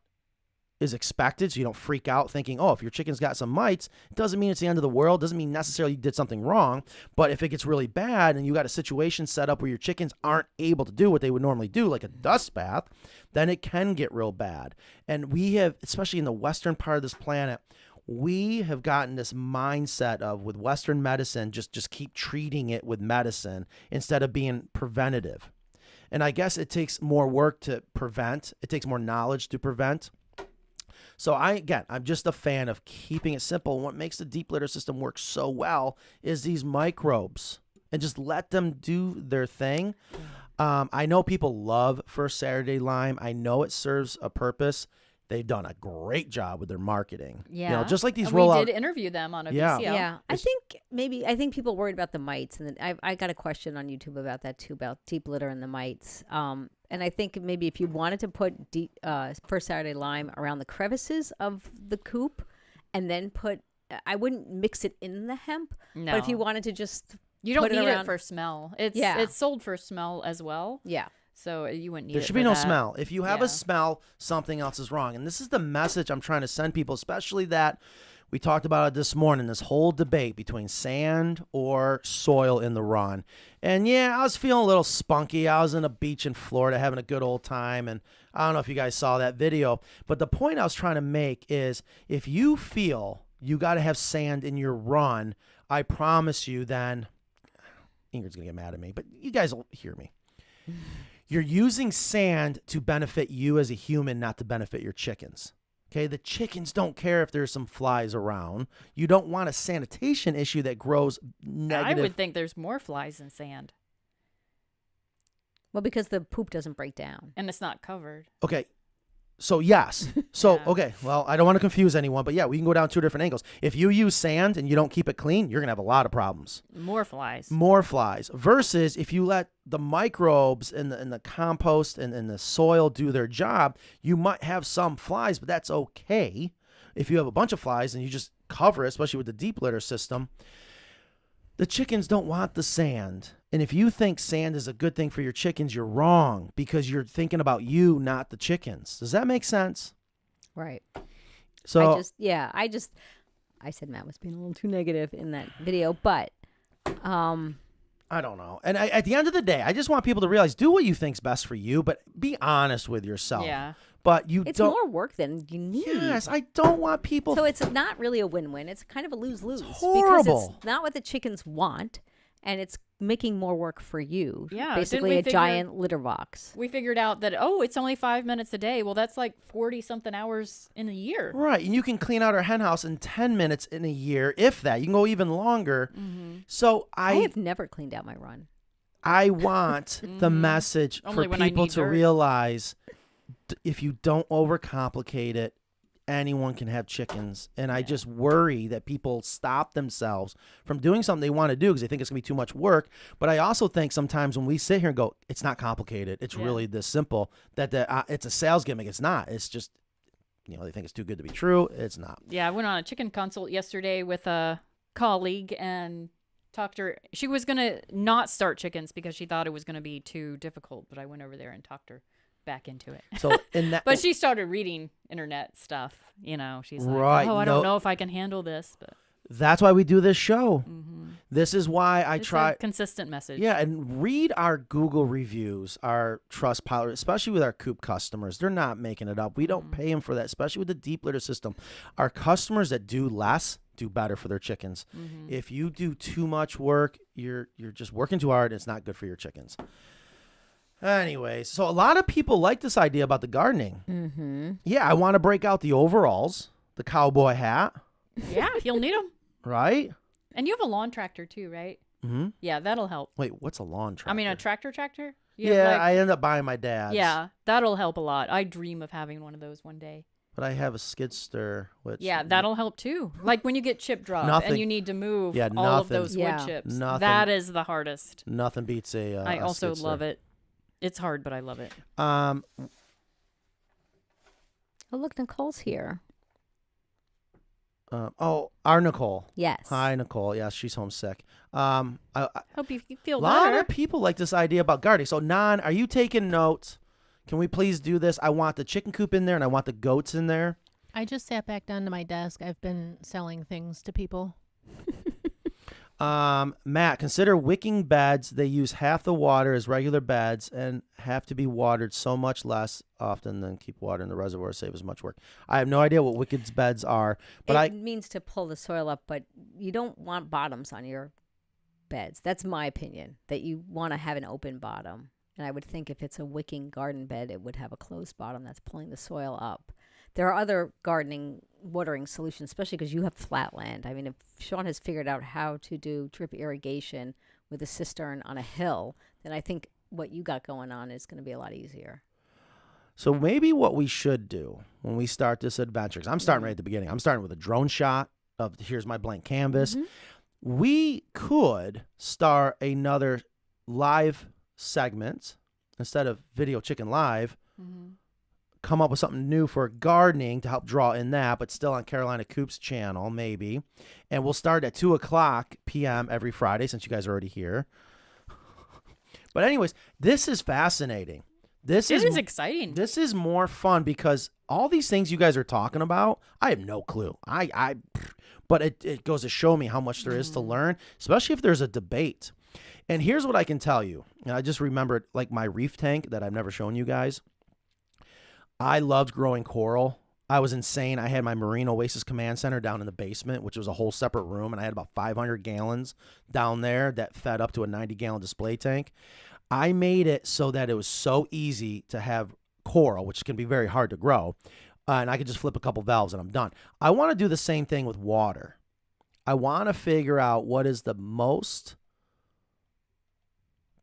is expected so you don't freak out thinking, oh, if your chicken's got some mites, it doesn't mean it's the end of the world. Doesn't mean necessarily you did something wrong. But if it gets really bad and you got a situation set up where your chickens aren't able to do what they would normally do, like a dust bath, then it can get real bad. And we have, especially in the western part of this planet, we have gotten this mindset of, with Western medicine, just keep treating it with medicine instead of being preventative. And I guess it takes more work to prevent. It takes more knowledge to prevent. So I'm just a fan of keeping it simple. And what makes the deep litter system work so well is these microbes, and just let them do their thing. I know people love First Saturday Lime. I know it serves a purpose. They've done a great job with their marketing. Yeah. You know, just like these and rollout. We did interview them on a Yeah. VCL. Yeah. I think people worried about the mites, and I got a question on YouTube about that too, about deep litter and the mites. And I think maybe if you wanted to put First Saturday Lime around the crevices of the coop, and then I wouldn't mix it in the hemp. No. But if you wanted to just You don't put need around, it for smell. It's sold for smell as well. Yeah. So you wouldn't need There it should for be no that. smell. If you have a smell, something else is wrong. And this is the message I'm trying to send people, especially that we talked about it this morning, this whole debate between sand or soil in the run. And yeah, I was feeling a little spunky. I was in a beach in Florida having a good old time. And I don't know if you guys saw that video. But the point I was trying to make is, if you feel you got to have sand in your run, I promise you then, Ingrid's going to get mad at me, but you guys will hear me. You're using sand to benefit you as a human, not to benefit your chickens. Okay, the chickens don't care if there's some flies around. You don't want a sanitation issue that grows negative. I would think there's more flies in sand. Well, because the poop doesn't break down. And it's not covered. Okay, so yes. So, Yeah. okay, well, I don't want to confuse anyone, but yeah, we can go down two different angles. If you use sand and you don't keep it clean, you're going to have a lot of problems. More flies. More flies. Versus if you let the microbes and the compost and the soil do their job, you might have some flies, but that's okay. If you have a bunch of flies and you just cover it, especially with the deep litter system, the chickens don't want the sand. And if you think sand is a good thing for your chickens, you're wrong, because you're thinking about you, not the chickens. Does that make sense? Right. So I said Matt was being a little too negative in that video, but I don't know. And at the end of the day, I just want people to realize, do what you think's best for you, but be honest with yourself. Yeah. But you It's don't. more work than you need. Yes, I don't want people. So it's not really a win-win. It's kind of a lose-lose. Because horrible. it's not what the chickens want, and it's making more work for you. Yeah, basically didn't we giant litter box. We figured out that, it's only 5 minutes a day. Well, that's like 40-something hours in a year. Right, and you can clean out our hen house in 10 minutes in a year, if that. You can go even longer. So I have never cleaned out my run. I want the message Only for when I people need to dirt. realize if you don't overcomplicate it, anyone can have chickens. And I just worry that people stop themselves from doing something they want to do because they think it's going to be too much work. But I also think sometimes when we sit here and go, it's not complicated, it's really this simple, that it's a sales gimmick. It's not. It's just, they think it's too good to be true. It's not. Yeah, I went on a chicken consult yesterday with a colleague and talked to her. She was going to not start chickens because she thought it was going to be too difficult. But I went over there and talked her back into it. So in that, but she started reading internet stuff. She's like, Right, I don't know if I can handle this. But that's why we do this show. This is why I it's try a consistent message. Yeah, and read our Google reviews, our Trustpilot, especially with our Coop customers. They're not making it up. We don't pay them for that, especially with the deep litter system. Our customers that do less do better for their chickens. If you do too much work, you're just working too hard. It's not good for your chickens. Anyways, so a lot of people like this idea about the gardening. Yeah, I want to break out the overalls, the cowboy hat. Yeah, you'll need them. Right? And you have a lawn tractor too, right? Yeah, that'll help. Wait, what's a lawn tractor? I mean, a tractor? Yeah, I end up buying my dad's. Yeah, that'll help a lot. I dream of having one of those one day. But I have a skid steer, which... Yeah, that'll help too. Like when you get chip drop and you need to move all of those wood chips. That is the hardest. Nothing beats I also love it. It's hard, but I love it. Oh, look, Nicole's here. Our Nicole. Yes. Hi, Nicole. Yes, she's homesick. Hope you feel better. A better. lot of people like this idea about gardening. So, Nan, are you taking notes? Can we please do this? I want the chicken coop in there, and I want the goats in there. I just sat back down to my desk. I've been selling things to people. Matt, consider wicking beds. They use half the water as regular beds and have to be watered so much less often than keep water in the reservoir to save as much work. I have no idea what wicked beds are, but it means to pull the soil up, but you don't want bottoms on your beds. That's my opinion, that you want to have an open bottom. And I would think if it's a wicking garden bed, it would have a closed bottom that's pulling the soil up. There are other gardening watering solutions, especially because you have flat land. I mean, if Sean has figured out how to do drip irrigation with a cistern on a hill, then I think what you got going on is going to be a lot easier. So maybe what we should do when we start this adventure, because I'm starting right at the beginning. I'm starting with a drone shot of here's my blank canvas. We could start another live segment instead of Video Chicken Live. Come up with something new for gardening to help draw in that, but still on Carolina Coop's channel, maybe. And we'll start at 2:00 p.m. every Friday since you guys are already here. But anyways, this is fascinating. This is exciting. This is more fun because all these things you guys are talking about, I have no clue. But it goes to show me how much there is to learn, especially if there's a debate. And here's what I can tell you. And I just remembered like my reef tank that I've never shown you guys. I loved growing coral. I was insane. I had my Marine Oasis Command Center down in the basement, which was a whole separate room, and I had about 500 gallons down there that fed up to a 90-gallon display tank. I made it so that it was so easy to have coral, which can be very hard to grow, and I could just flip a couple valves and I'm done. I want to do the same thing with water. I want to figure out what is the most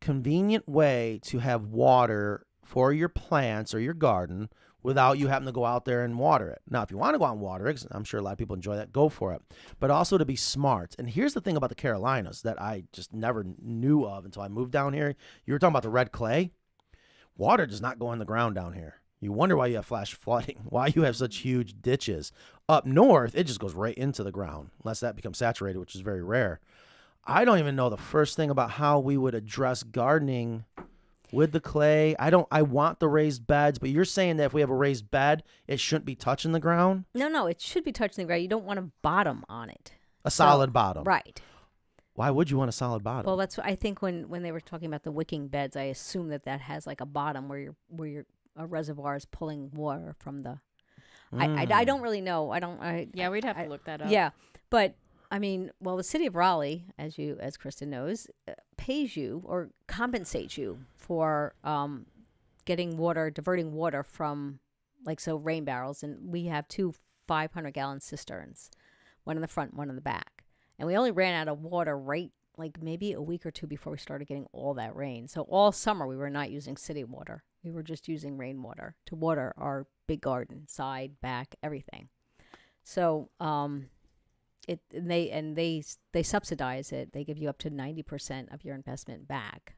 convenient way to have water for your plants or your garden without you having to go out there and water it. Now, if you want to go out and water it, 'cause I'm sure a lot of people enjoy that, go for it. But also to be smart. And here's the thing about the Carolinas that I just never knew of until I moved down here. You were talking about the red clay. Water does not go in the ground down here. You wonder why you have flash flooding, why you have such huge ditches. Up north, it just goes right into the ground, unless that becomes saturated, which is very rare. I don't even know the first thing about how we would address gardening with the clay. I want the raised beds, but you're saying that if we have a raised bed, it shouldn't be touching the ground? No, it should be touching the ground. You don't want a bottom on it. A solid bottom. Right. Why would you want a solid bottom? Well, that's I think when they were talking about the wicking beds, I assume that has like a bottom where you're reservoirs pulling water from the. I don't really know. We'd have to look that up. Yeah, but I mean, well, the city of Raleigh, as Kristen knows, pays you or compensates you for getting water, diverting water from rain barrels, and we have 2 500-gallon cisterns, one in the front, one in the back, and we only ran out of water maybe a week or two before we started getting all that rain. So all summer we were not using city water. We were just using rainwater to water our big garden, side, back, everything. So they subsidize it. They give you up to 90% of your investment back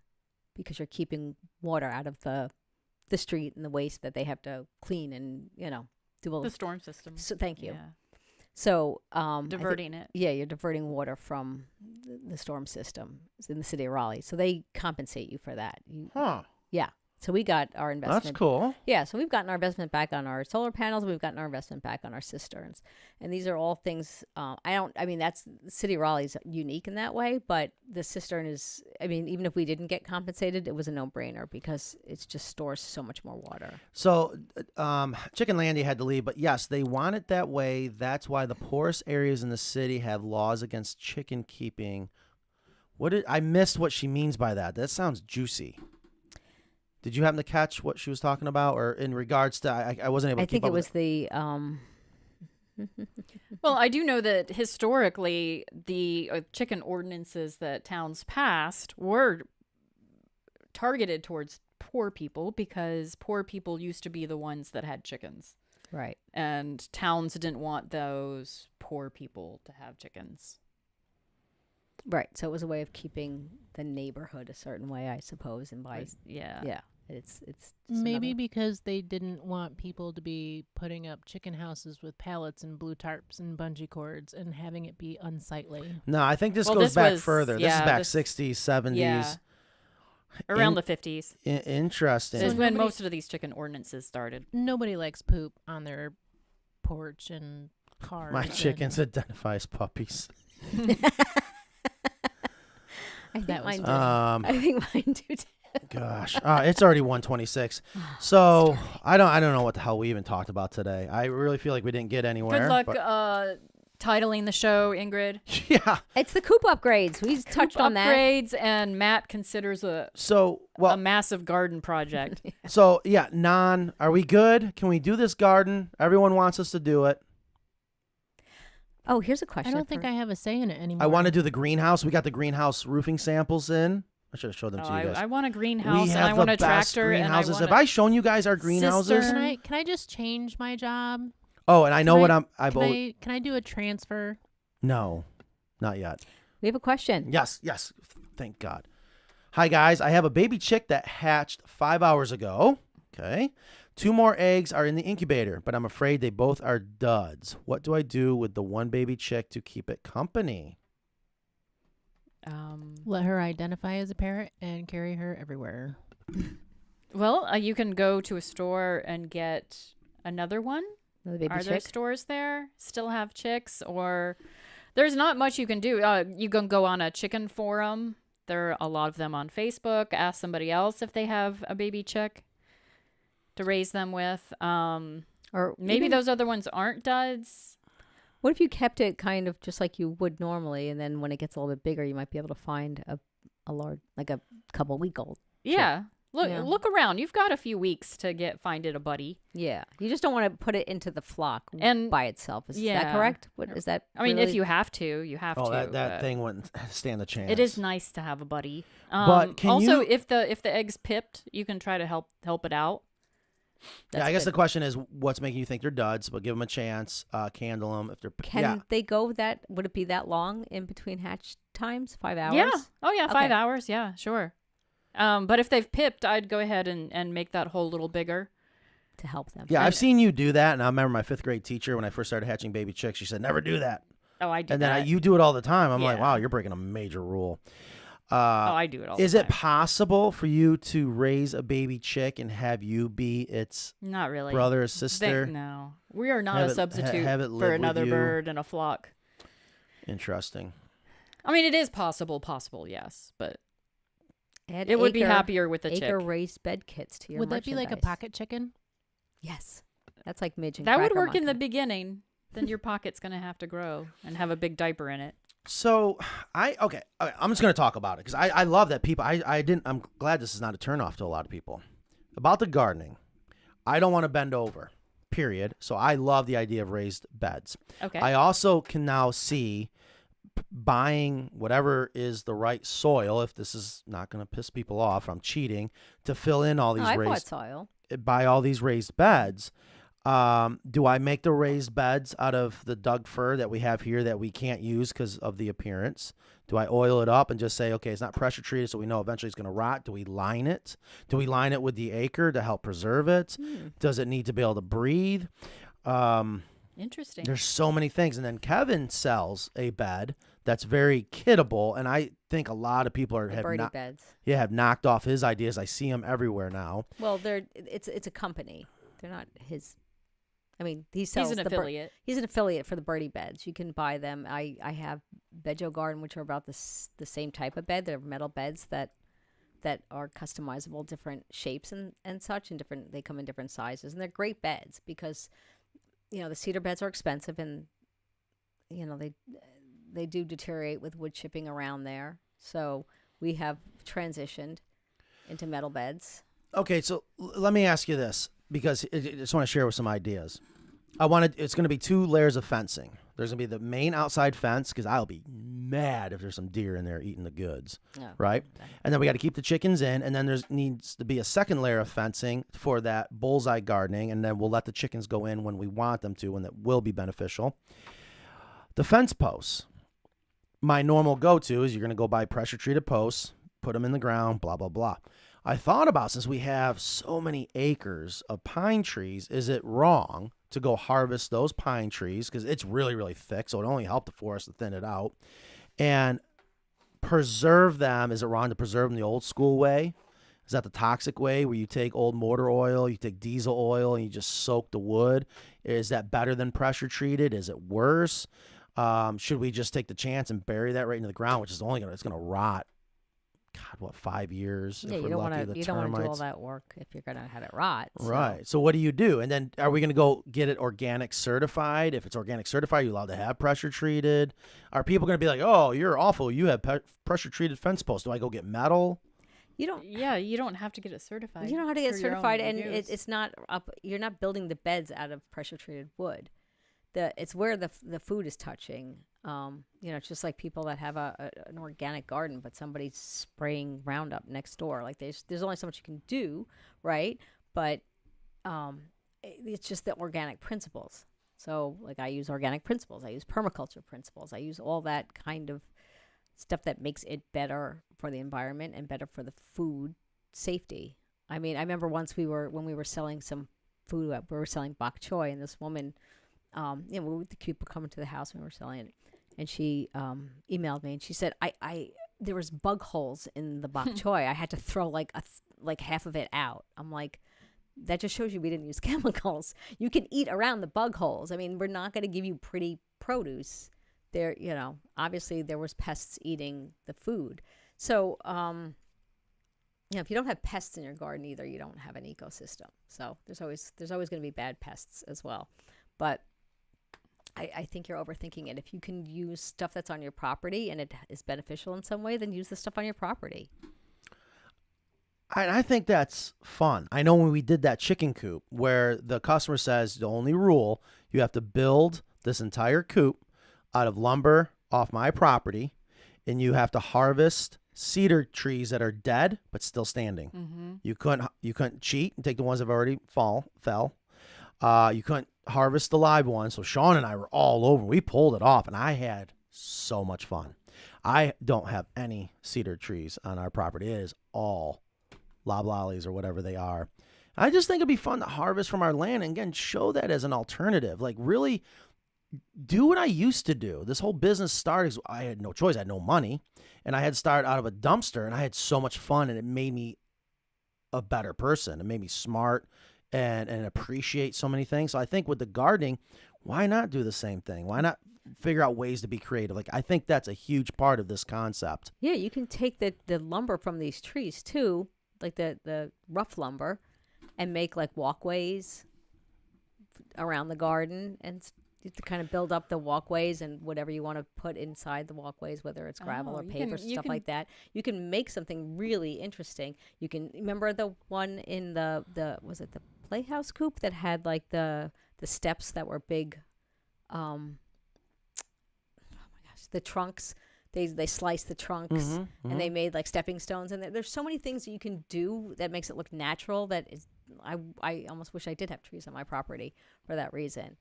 because you're keeping water out of the street and the waste that they have to clean and do all the storm system. So thank you. Yeah. So diverting it. Yeah, you're diverting water from the storm system in the city of Raleigh. So they compensate you for that. Yeah. So we got our investment. That's cool. Yeah. So we've gotten our investment back on our solar panels. We've gotten our investment back on our cisterns. And these are all things, that's City of Raleigh's unique in that way. But the cistern is, even if we didn't get compensated, it was a no-brainer because it just stores so much more water. So Chicken Landy had to leave, but yes, they want it that way. That's why the poorest areas in the city have laws against chicken keeping. I missed what she means by that. That sounds juicy. Did you happen to catch what she was talking about, or in regards to? I wasn't able to keep up with it. I think it was the. Well, I do know that historically, the chicken ordinances that towns passed were targeted towards poor people because poor people used to be the ones that had chickens. Right. And towns didn't want those poor people to have chickens. Right. So it was a way of keeping the neighborhood a certain way, I suppose, and by yeah. It's maybe because they didn't want people to be putting up chicken houses with pallets and blue tarps and bungee cords and having it be unsightly. No, I think this goes back further. This is back 60s, 70s. Yeah. Around the 50s. Interesting. This is when most of these chicken ordinances started. Nobody likes poop on their porch and cars. My chickens identify as puppies. I think mine do too. Gosh, it's already 1:26. So I don't know what the hell we even talked about today. I really feel like we didn't get anywhere. Good luck titling the show, Ingrid. Yeah, it's the coop upgrades. We touched on that. Upgrades, and Matt considers a massive garden project. So yeah, are we good? Can we do this garden? Everyone wants us to do it. Oh, here's a question. I don't think I have a say in it anymore. I want to do the greenhouse. We got the greenhouse roofing samples in. I should have showed them to you guys. I want a greenhouse, and I want a tractor. Greenhouses. Have I shown you guys our greenhouses? Can I just change my job? Oh, and I know Can I do a transfer? No, not yet. We have a question. Yes. Thank God. Hi guys, I have a baby chick that hatched 5 hours ago. Okay. 2 more eggs are in the incubator, but I'm afraid they both are duds. What do I do with the one baby chick to keep it company? Let her identify as a parrot and carry her everywhere. Well, you can go to a store and get another one. Another baby Are chick? there stores there still have chicks, or there's not much you can do. You can go on a chicken forum. There are a lot of them on Facebook. Ask somebody else if they have a baby chick to raise them with. Or maybe those other ones aren't duds. What if you kept it kind of just like you would normally, and then when it gets a little bit bigger, you might be able to find a large, like a couple week old. Yeah. Look around. You've got a few weeks to find it a buddy. Yeah. You just don't want to put it into the flock by itself. Is that correct? What is that? I mean, if you have to, you have to. Oh, that thing wouldn't stand a chance. It is nice to have a buddy. But if the egg's pipped, you can try to help it out. I guess the question is, what's making you think they're duds? But give them a chance. Candle them if they're. Can they go that? Would it be that long in between hatch times? 5 hours? Yeah. Oh yeah, 5 hours. Yeah, sure. But if they've pipped, I'd go ahead and make that hole a little bigger to help them. Yeah, I've seen you do that, and I remember my 5th grade teacher when I first started hatching baby chicks. She said, "Never do that." Oh, I do. And then you do it all the time. I'm like, wow, you're breaking a major rule. I do it all the time. Is it possible for you to raise a baby chick and have you be its not really brother or sister? No, we are not a substitute for another bird in a flock. Interesting. I mean, it is possible, yes, but Add It would be Acre- happier with a Acre chick. raised bed kits to your Would that be like a merchandise. pocket chicken? Yes. That's like Midge and That would Cracker work in the Monkey. beginning. Then your pocket's going to have to grow and have a big diaper in it. So I'm just going to talk about it because I love that people, I'm glad this is not a turnoff to a lot of people. About the gardening, I don't want to bend over, period. So I love the idea of raised beds. Okay. I also can now see buying whatever is the right soil, if this is not going to piss people off, I'm cheating, to fill in all these I bought raised, soil. buy all these raised beds. Do I make the raised beds out of the Doug fir that we have here that we can't use because of the appearance? Do I oil it up and just say, okay, it's not pressure treated, so we know eventually it's going to rot? Do we line it? Do we line it with the Acre to help preserve it? Does it need to be able to breathe? Interesting. There's so many things. And then Kevin sells a bed that's very kittable, and I think a lot of people The birdie beds. have knocked off his ideas. I see him everywhere now. Well, it's a company. They're not his. I mean, he sells. He's an affiliate. He's an affiliate for the birdie beds. You can buy them. I have Bejo Garden, which are about the same type of bed. They're metal beds that are customizable, different shapes and such, and different. They come in different sizes, and they're great beds because, the cedar beds are expensive, and they do deteriorate with wood chipping around there. So we have transitioned into metal beds. Okay, so let me ask you this, because I just want to share with some ideas. It's going to be 2 layers of fencing. There's going to be the main outside fence, because I'll be mad if there's some deer in there eating the goods, right? And then we got to keep the chickens in, and then there needs to be a second layer of fencing for that bullseye gardening, and then we'll let the chickens go in when we want them to, and that will be beneficial. The fence posts. My normal go-to is you're going to go buy pressure-treated posts, put them in the ground, blah, blah, blah. I thought about, since we have so many acres of pine trees, is it wrong to go harvest those pine trees? Because it's really, really thick, so it only helped the forest to thin it out. And preserve them. Is it wrong to preserve them the old school way? Is that the toxic way, where you take old motor oil, you take diesel oil, and you just soak the wood? Is that better than pressure treated? Is it worse? Should we just take the chance and bury that right into the ground, which is it's going to rot? God, 5 years? Yeah, if you we're don't lucky, want to. the You don't want to do all termites. that work if you're going to have it rot. So. Right. So what do you do? And then are we going to go get it organic certified? If it's organic certified, are you allowed to have pressure treated? Are people going to be like, oh, you're awful, you have pressure treated fence posts? Do I go get metal? You don't. Yeah, you don't have to get it certified. You don't have to get for your own certified, and use. it's not up. You're not building the beds out of pressure treated wood. It's where the food is touching. It's just like people that have an organic garden, but somebody's spraying Roundup next door. Like there's only so much you can do, right? But it's just the organic principles. So like I use organic principles. I use permaculture principles. I use all that kind of stuff that makes it better for the environment and better for the food safety. I mean, I remember once when we were selling some food, we were selling bok choy, and this woman, the Coop were coming to the house when we were selling it, and she emailed me and she said, I there was bug holes in the bok choy. I had to throw like half of it out. I'm like, that just shows you we didn't use chemicals. You can eat around the bug holes. I mean, we're not going to give you pretty produce. There, obviously there was pests eating the food. So, if you don't have pests in your garden either, you don't have an ecosystem. So there's always going to be bad pests as well. But I think you're overthinking it. If you can use stuff that's on your property and it is beneficial in some way, then use the stuff on your property. I think that's fun. I know when we did that chicken coop where the customer says the only rule, you have to build this entire coop out of lumber off my property, and you have to harvest cedar trees that are dead but still standing. Mm-hmm. You couldn't cheat and take the ones that have already fell. You couldn't harvest the live ones. So Sean and I were all over. We pulled it off, and I had so much fun. I don't have any cedar trees on our property. It is all loblollies or whatever they are. I just think it'd be fun to harvest from our land and again show that as an alternative. Like really do what I used to do. This whole business started. I had no choice. I had no money, and I had started out of a dumpster, and I had so much fun, and it made me a better person. It made me smart and appreciate so many things. So I think with the gardening, why not do the same thing? Why not figure out ways to be creative. Like I think that's a huge part of this concept. Yeah, you can take the lumber from these trees too, like the rough lumber, and make like walkways around the garden and to kind of build up the walkways and whatever you want to put inside the walkways, whether it's gravel or paper, stuff like that. You can make something really interesting. You can remember the one in the was it the Playhouse Coop that had like the steps that were big. Oh my gosh, the trunks. They sliced the trunks and they made like stepping stones, and there's so many things that you can do that makes it look natural. That is, I almost wish I did have trees on my property for that reason.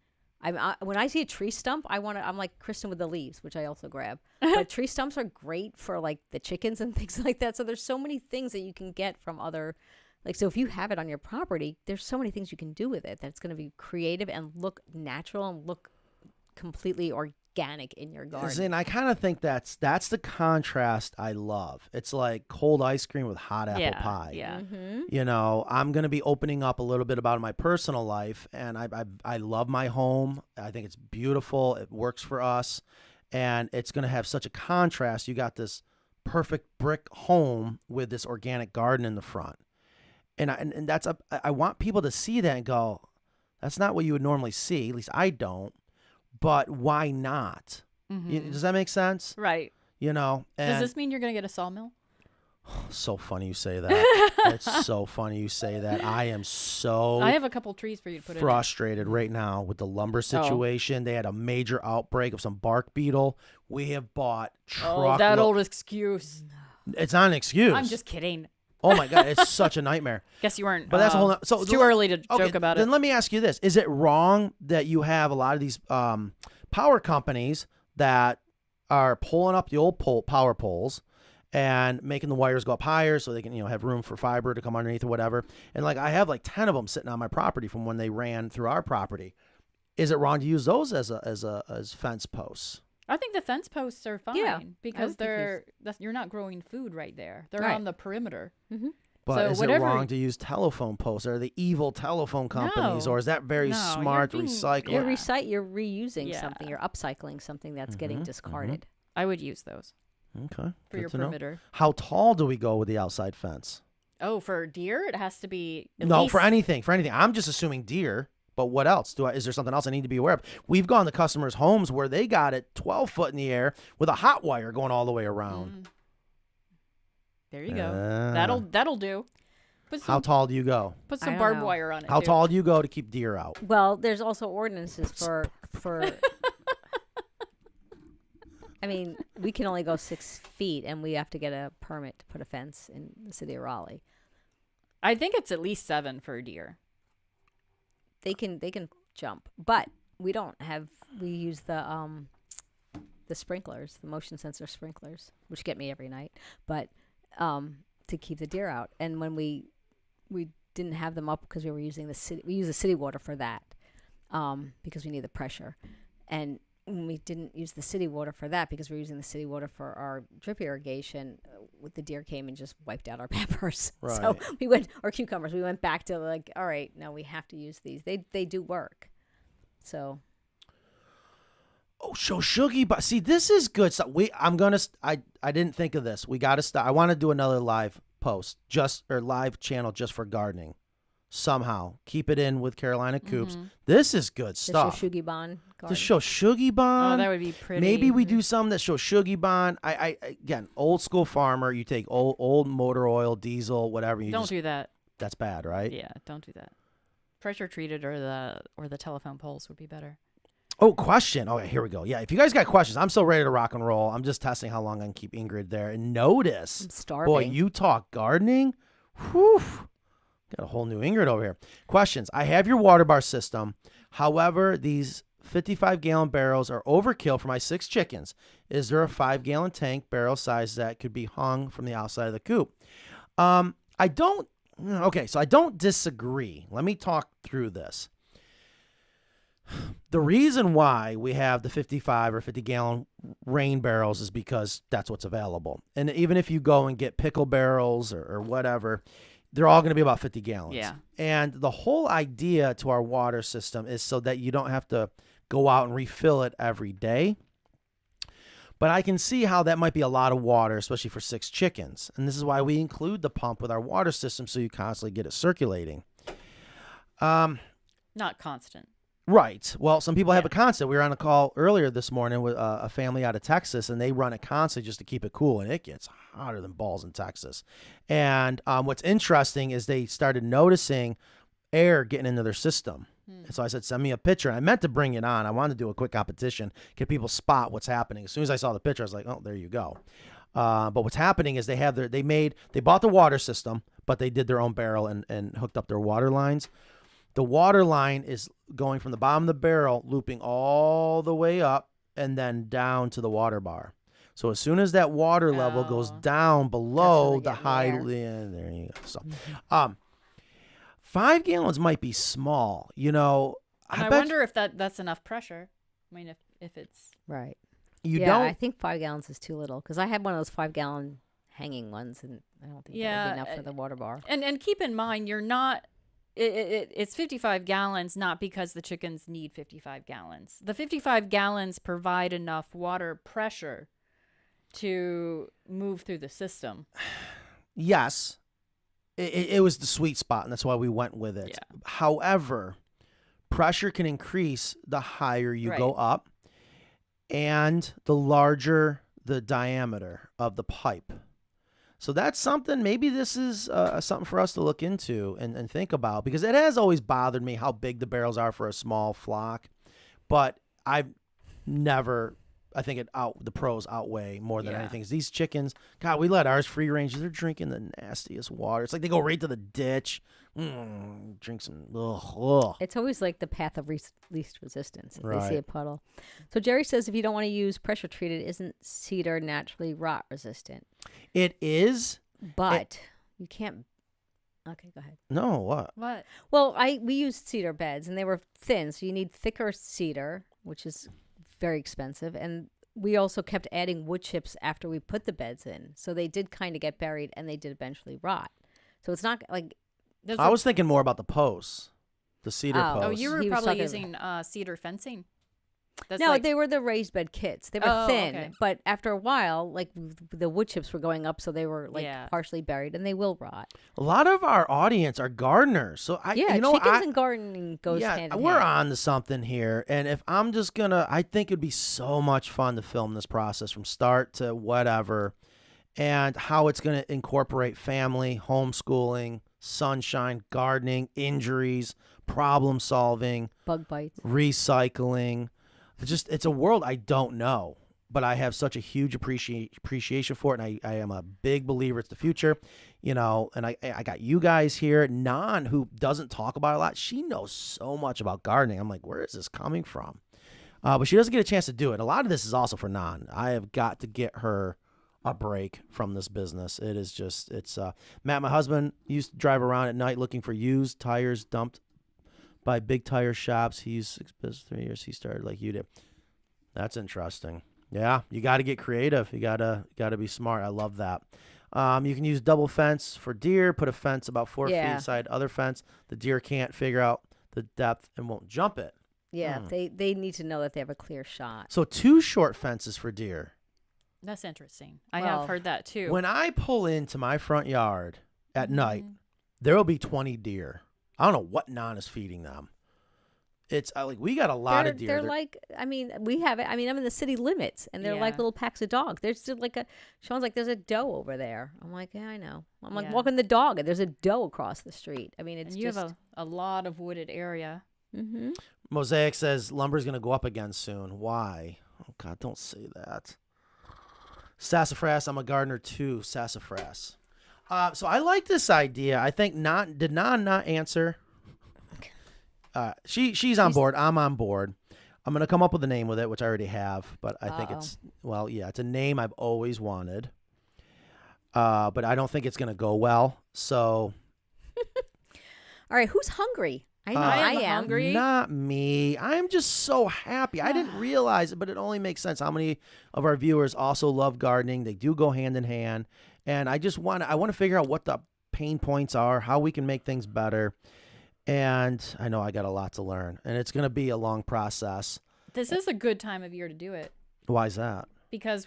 When I see a tree stump, I'm like Kristen with the leaves, which I also grab. But tree stumps are great for like the chickens and things like that. So there's so many things that you can get from other, like, so if you have it on your property, there's so many things you can do with it that's going to be creative and look natural and look completely organic in your garden. And I kind of think that's the contrast I love. It's like cold ice cream with hot apple pie. Yeah. You know, I'm going to be opening up a little bit about my personal life, and I love my home. I think it's beautiful. It works for us, and it's going to have such a contrast. You got this perfect brick home with this organic garden in the front. And that's I want people to see that and go, that's not what you would normally see. At least I don't. But why not? Does that make sense? Right. You know. Does this mean you're going to get a sawmill? So funny you say that. It's so funny you say that. I am so. I have a couple trees for you to put frustrated right now with the lumber situation. They had a major outbreak of some bark beetle. We have bought truck. That old excuse. It's not an excuse. I'm just kidding. Oh my God, it's such a nightmare. Guess you weren't. But that's a whole. So it's too early to joke about it. Then let me ask you this: is it wrong that you have a lot of these power companies that are pulling up the old power poles and making the wires go up higher so they can have room for fiber to come underneath or whatever? And like I have like 10 of them sitting on my property from when they ran through our property. Is it wrong to use those as fence posts? I think the fence posts are fine because you're not growing food right there. They're on the perimeter. But so is it wrong to use telephone posts? Are they evil telephone companies, or is that very smart recycling? You're reusing something. You're upcycling something that's getting discarded. I would use those. Okay. For your perimeter. How tall do we go with the outside fence? Oh, for deer, it has to be. For anything. I'm just assuming deer. But what else? Is there something else I need to be aware of? We've gone to customers' homes where they got it 12 foot in the air with a hot wire going all the way around. There you go. That'll do. How tall do you go? Put some barbed wire on it. How tall do you go to keep deer out? Well, there's also ordinances for I mean, we can only go 6 feet, and we have to get a permit to put a fence in the city of Raleigh. I think it's at least 7 for a deer. They can jump, but we don't have. We use the sprinklers, the motion sensor sprinklers, which get me every night, but to keep the deer out. And when we didn't have them up because we were using we use the city water for that because we need the pressure. And when we didn't use the city water for that because we're using the city water for our drip irrigation, the deer came and just wiped out our peppers. Right. So we went, or cucumbers. We went back to like, all right, now we have to use these. They do work. So. Oh, Shuggy, but see, this is good stuff. I didn't think of this. We got to start. I want to do another live post live channel just for gardening. Somehow keep it in with Carolina Coops. This is good stuff. The Shuggy Bond. To show Shuggy Bond. Oh, that would be pretty. Maybe we do something that shows Shuggy Bond. I again, old school farmer. You take old motor oil, diesel, whatever. Don't do that. That's bad, right? Yeah, don't do that. Pressure treated or the telephone poles would be better. Oh, question. Okay, here we go. Yeah, if you guys got questions, I'm so ready to rock and roll. I'm just testing how long I can keep Ingrid there. And notice, I'm starving. Boy, you talk gardening. Whew. Got a whole new Ingrid over here. Questions. I have your water bar system. However, these 55-gallon barrels are overkill for my 6 chickens. Is there a 5-gallon tank barrel size that could be hung from the outside of the coop? I don't disagree. Let me talk through this. The reason why we have the 55 or 50-gallon rain barrels is because that's what's available. And even if you go and get pickle barrels or whatever, they're all going to be about 50 gallons. Yeah. And the whole idea to our water system is so that you don't have to go out and refill it every day. But I can see how that might be a lot of water, especially for 6 chickens. And this is why we include the pump with our water system so you constantly get it circulating. Not constant. Right. Well, some people have it constant. We were on a call earlier this morning with a family out of Texas, and they run it constantly just to keep it cool, and it gets hotter than balls in Texas. And what's interesting is they started noticing air getting into their system. And so I said, send me a picture. And I meant to bring it on. I wanted to do a quick competition, get people spot what's happening. As soon as I saw the picture, I was like, oh, there you go. But what's happening is they bought the water system, but they did their own barrel and hooked up their water lines. The water line is going from the bottom of the barrel, looping all the way up and then down to the water bar. So as soon as that water level goes down below the high, there you go. So, 5 gallons might be small, And I wonder if that's enough pressure. I mean, if it's right. I think 5 gallons is too little because I had one of those 5-gallon hanging ones, and I don't think that would be enough for the water bar. And keep in mind, you're not. It's 55 gallons, not because the chickens need 55 gallons. The 55 gallons provide enough water pressure to move through the system. Yes. It was the sweet spot, and that's why we went with it. Yeah. However, pressure can increase the higher you go up and the larger the diameter of the pipe. So that's something, maybe this is something for us to look into and think about, because it has always bothered me how big the barrels are for a small flock. But I think the pros outweigh more than anything. These chickens, God, we let ours free range. They're drinking the nastiest water. It's like they go right to the ditch, drink some. Ugh. It's always like the path of least resistance if Right. they see a puddle. So Jerry says if you don't want to use pressure treated, isn't cedar naturally rot resistant? It is, but you can't. Okay, go ahead. No, what? What? Well, we used cedar beds, and they were thin, so you need thicker cedar, which is very expensive. And we also kept adding wood chips after we put the beds in, so they did kind of get buried, and they did eventually rot. So it's not like. I was thinking more about the posts, the cedar posts. Oh, you were probably using cedar fencing. No, they were the raised bed kits. They were thin, okay. but after a while, like the wood chips were going up, so they were partially buried, and they will rot. A lot of our audience are gardeners, so chickens and gardening goes hand in we're hand. on to something here. And if I'm just I think it'd be so much fun to film this process from start to whatever, and how it's gonna incorporate family, homeschooling, sunshine, gardening, injuries, problem solving, bug bites, recycling. It's a world I don't know, but I have such a huge appreciation for it, and I am a big believer it's the future, and I got you guys here. Nan, who doesn't talk about it a lot, she knows so much about gardening. I'm like, where is this coming from? But she doesn't get a chance to do it. A lot of this is also for Nan. I have got to get her a break from this business. It is just, Matt, my husband, used to drive around at night looking for used tires dumped by big tire shops. He used 6 business 3 years. He started like you did. That's interesting. Yeah, you got to get creative. You gotta be smart. I love that. You can use double fence for deer. Put a fence about 4 feet inside other fence. The deer can't figure out the depth and won't jump it. Yeah, they need to know that they have a clear shot. So 2 short fences for deer. That's interesting. I have heard that too. When I pull into my front yard at night, there will be 20 deer. I don't know what Nan is feeding them. It's like we got a lot of deer. They're like, we have it. I'm in the city limits, and they're like little packs of dogs. There's just like Sean's like, there's a doe over there. I'm like, yeah, I know. I'm like walking the dog, and there's a doe across the street. It's you have a lot of wooded area. Mm-hmm. Mosaic says lumber's going to go up again soon. Why? Oh, God, don't say that. Sassafras, I'm a gardener too. Sassafras. So I like this idea. I think did Nan not answer? She's on board. I'm on board. I'm going to come up with a name with it, which I already have, but I think it's a name I've always wanted. But I don't think it's going to go well. So. All right. Who's hungry? I know I am hungry. Not me. I'm just so happy. I didn't realize it, but it only makes sense how many of our viewers also love gardening. They do go hand in hand. And I want to figure out what the pain points are, how we can make things better. And I know I got a lot to learn, and it's going to be a long process. This is a good time of year to do it. Why is that? Because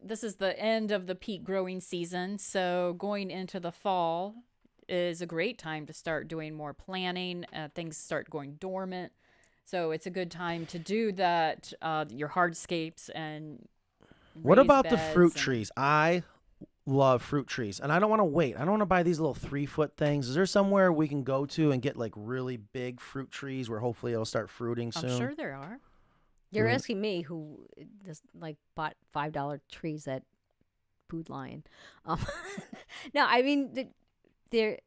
this is the end of the peak growing season. So going into the fall is a great time to start doing more planning. Things start going dormant. So it's a good time to do that, your hardscapes and what raised about the beds fruit and- trees? I love fruit trees, and I don't want to wait. I don't want to buy these little 3-foot things. Is there somewhere we can go to and get like really big fruit trees where hopefully it'll start fruiting soon? I'm sure there are. You're asking me who just like bought $5 trees at Food Lion. No, I mean, there.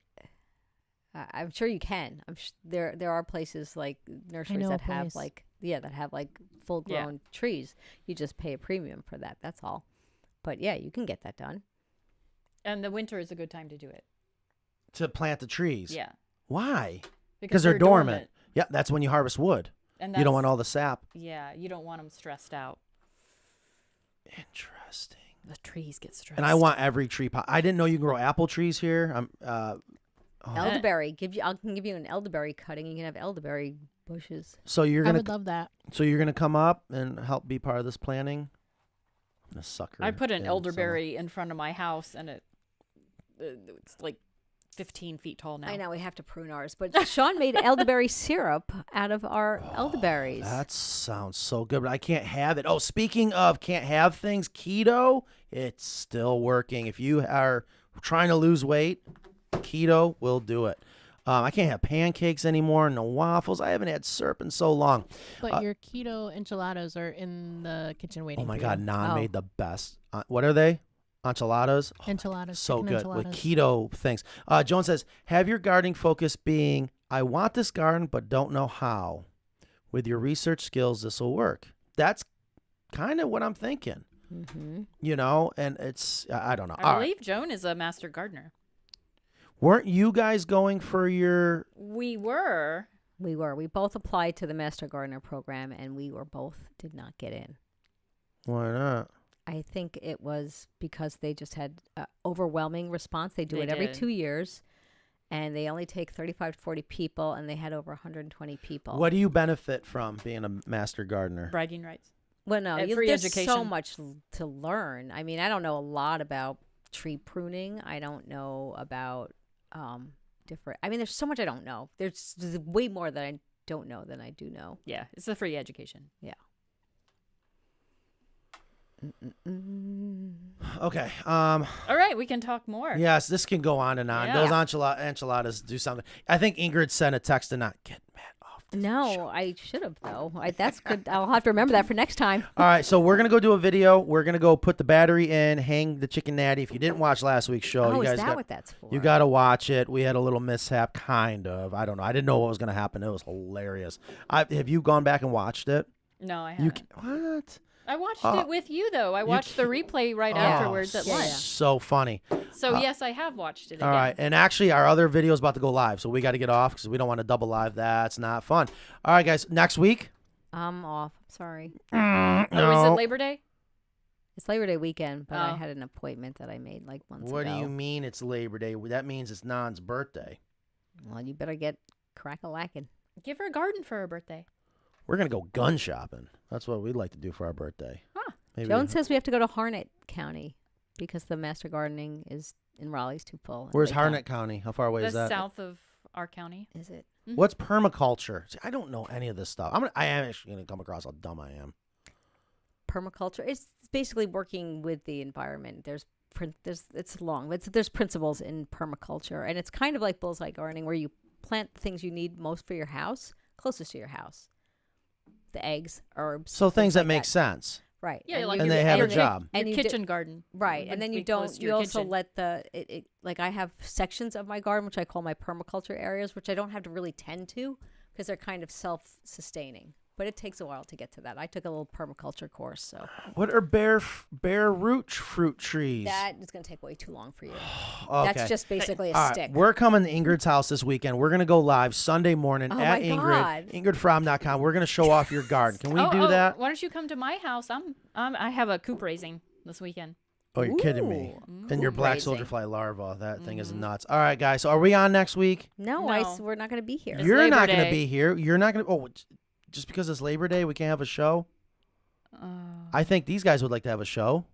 I'm sure you can. There are places like nurseries that have like full grown trees. You just pay a premium for that. That's all. But yeah, you can get that done. And the winter is a good time to do it. To plant the trees? Yeah. Why? Because they're dormant. Yeah, that's when you harvest wood. And you don't want all the sap. Yeah, you don't want them stressed out. Interesting. The trees get stressed. And I want every tree pot. I didn't know you can grow apple trees here. Elderberry. I can give you an elderberry cutting. You can have elderberry bushes. So you're I gonna would love that. So you're gonna come up and help be part of this planning. I'm a sucker. I put an in, elderberry in front of my house, and it's like 15 feet tall now. I know we have to prune ours, but Sean made elderberry syrup out of our elderberries. That sounds so good, but I can't have it. Oh, speaking of can't have things, keto, it's still working. If you are trying to lose weight, keto will do it. I can't have pancakes anymore, no waffles. I haven't had syrup in so long. But your keto enchiladas are in the kitchen waiting. Oh my for God, you. Nan made the best. What are they? Enchiladas? Oh, Enchiladas. so chicken good enchiladas. with keto things. Joan says, have your gardening focus being, I want this garden, but don't know how. With your research skills, this will work. That's kind of what I'm thinking. Mm-hmm. You know, and it's, I don't know. I believe Joan is a master gardener. Weren't you guys going for your... We were. We both applied to the Master Gardener program, and we did not get in. Why not? I think it was because they just had overwhelming response. They do it every 2 years, and they only take 35 to 40 people, and they had over 120 people. What do you benefit from being a master gardener? Bragging rights. Well, no, free there's education. so much to learn. I mean, I don't know a lot about tree pruning. I don't know about different. I mean, there's so much I don't know. There's way more that I don't know than I do know. Yeah, it's a free education. Yeah. Okay. All right, we can talk more. Yes, this can go on and on. Yeah. Those enchiladas do something. I think Ingrid sent a text to not get mad off. No, I should have though. That's good. I'll have to remember that for next time. All right, so we're gonna go do a video. We're gonna go put the battery in, hang the chicken natty. If you didn't watch last week's show, Oh, you guys is that what that's for? You got to watch it. We had a little mishap, kind of. I don't know. I didn't know what was gonna happen. It was hilarious. Have you gone back and watched it? No, I haven't. What? I watched it with you, though. I watched the replay right afterwards at lunch. So funny. So, yes, I have watched it again. All right. And actually, our other video is about to go live, so we got to get off because we don't want to double live. That's not fun. All right, guys. Next week. I'm off. Sorry. Oh, is it Labor Day? It's Labor Day weekend, but I Oh. had an appointment that I made like months What ago. do you mean it's Labor Day? That means it's Nan's birthday. Well, you better get crack-a-lackin'. Give her a garden for her birthday. We're going to go gun shopping. That's what we'd like to do for our birthday. Huh. Maybe. Joan says we have to go to Harnett County because the Master Gardening is in Raleigh's too full. Where's Harnett County? How far away is That's that? south of our county. Is it? Mm-hmm. What's permaculture? See, I don't know any of this stuff. I am actually going to come across how dumb I am. Permaculture. It's basically working with the environment. There's principles in permaculture, and it's kind of like bullseye gardening where you plant the things you need most for your house closest to your house. The eggs, herbs. So things that like make sense. Right. Yeah, and like And your- they have a your- job. Your And you kitchen garden. Right. would And then be you close don't, to you your also kitchen. let like I have sections of my garden, which I call my permaculture areas, which I don't have to really tend to because they're kind of self-sustaining. But it takes a while to get to that. I took a little permaculture course, so. What are bare root fruit trees? That is going to take way too long for you. Okay. That's just basically a All right, stick. we're coming to Ingrid's house this weekend. We're going to go live Sunday morning Oh at my Ingrid, God. ingridfrom.com. We're going to show off your garden. Can we do that? Why don't you come to my house? I have a coop raising this weekend. Oh, you're kidding me. Ooh. And your black Crazy. soldier fly larva. That thing is nuts. All right, guys. So are we on next week? No, No. we're not going to be here. It's You're Labor not going to Day. be here. You're not going to. Oh, just because it's Labor Day, we can't have a show? I think these guys would like to have a show.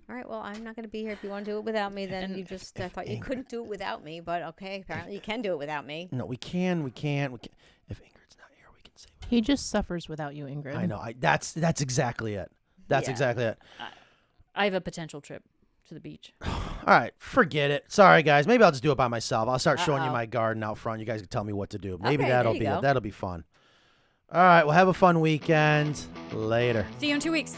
All right, well, I'm not going to be here. If you want to do it without me, then you just I thought you Ingrid- couldn't do it without me, but okay, apparently you can do it without me. No, we can. If Ingrid's not here, we can say. He just suffers without you, Ingrid. I know. That's exactly it. That's Yeah. exactly it. I have a potential trip to the beach. All right, forget it. Sorry, guys. Maybe I'll just do it by myself. I'll start showing you Uh-oh. my garden out front. You guys can tell me what to do. Maybe Okay, that'll there be you it. go. That'll be fun. All right, well, have a fun weekend. Later. See you in 2 weeks.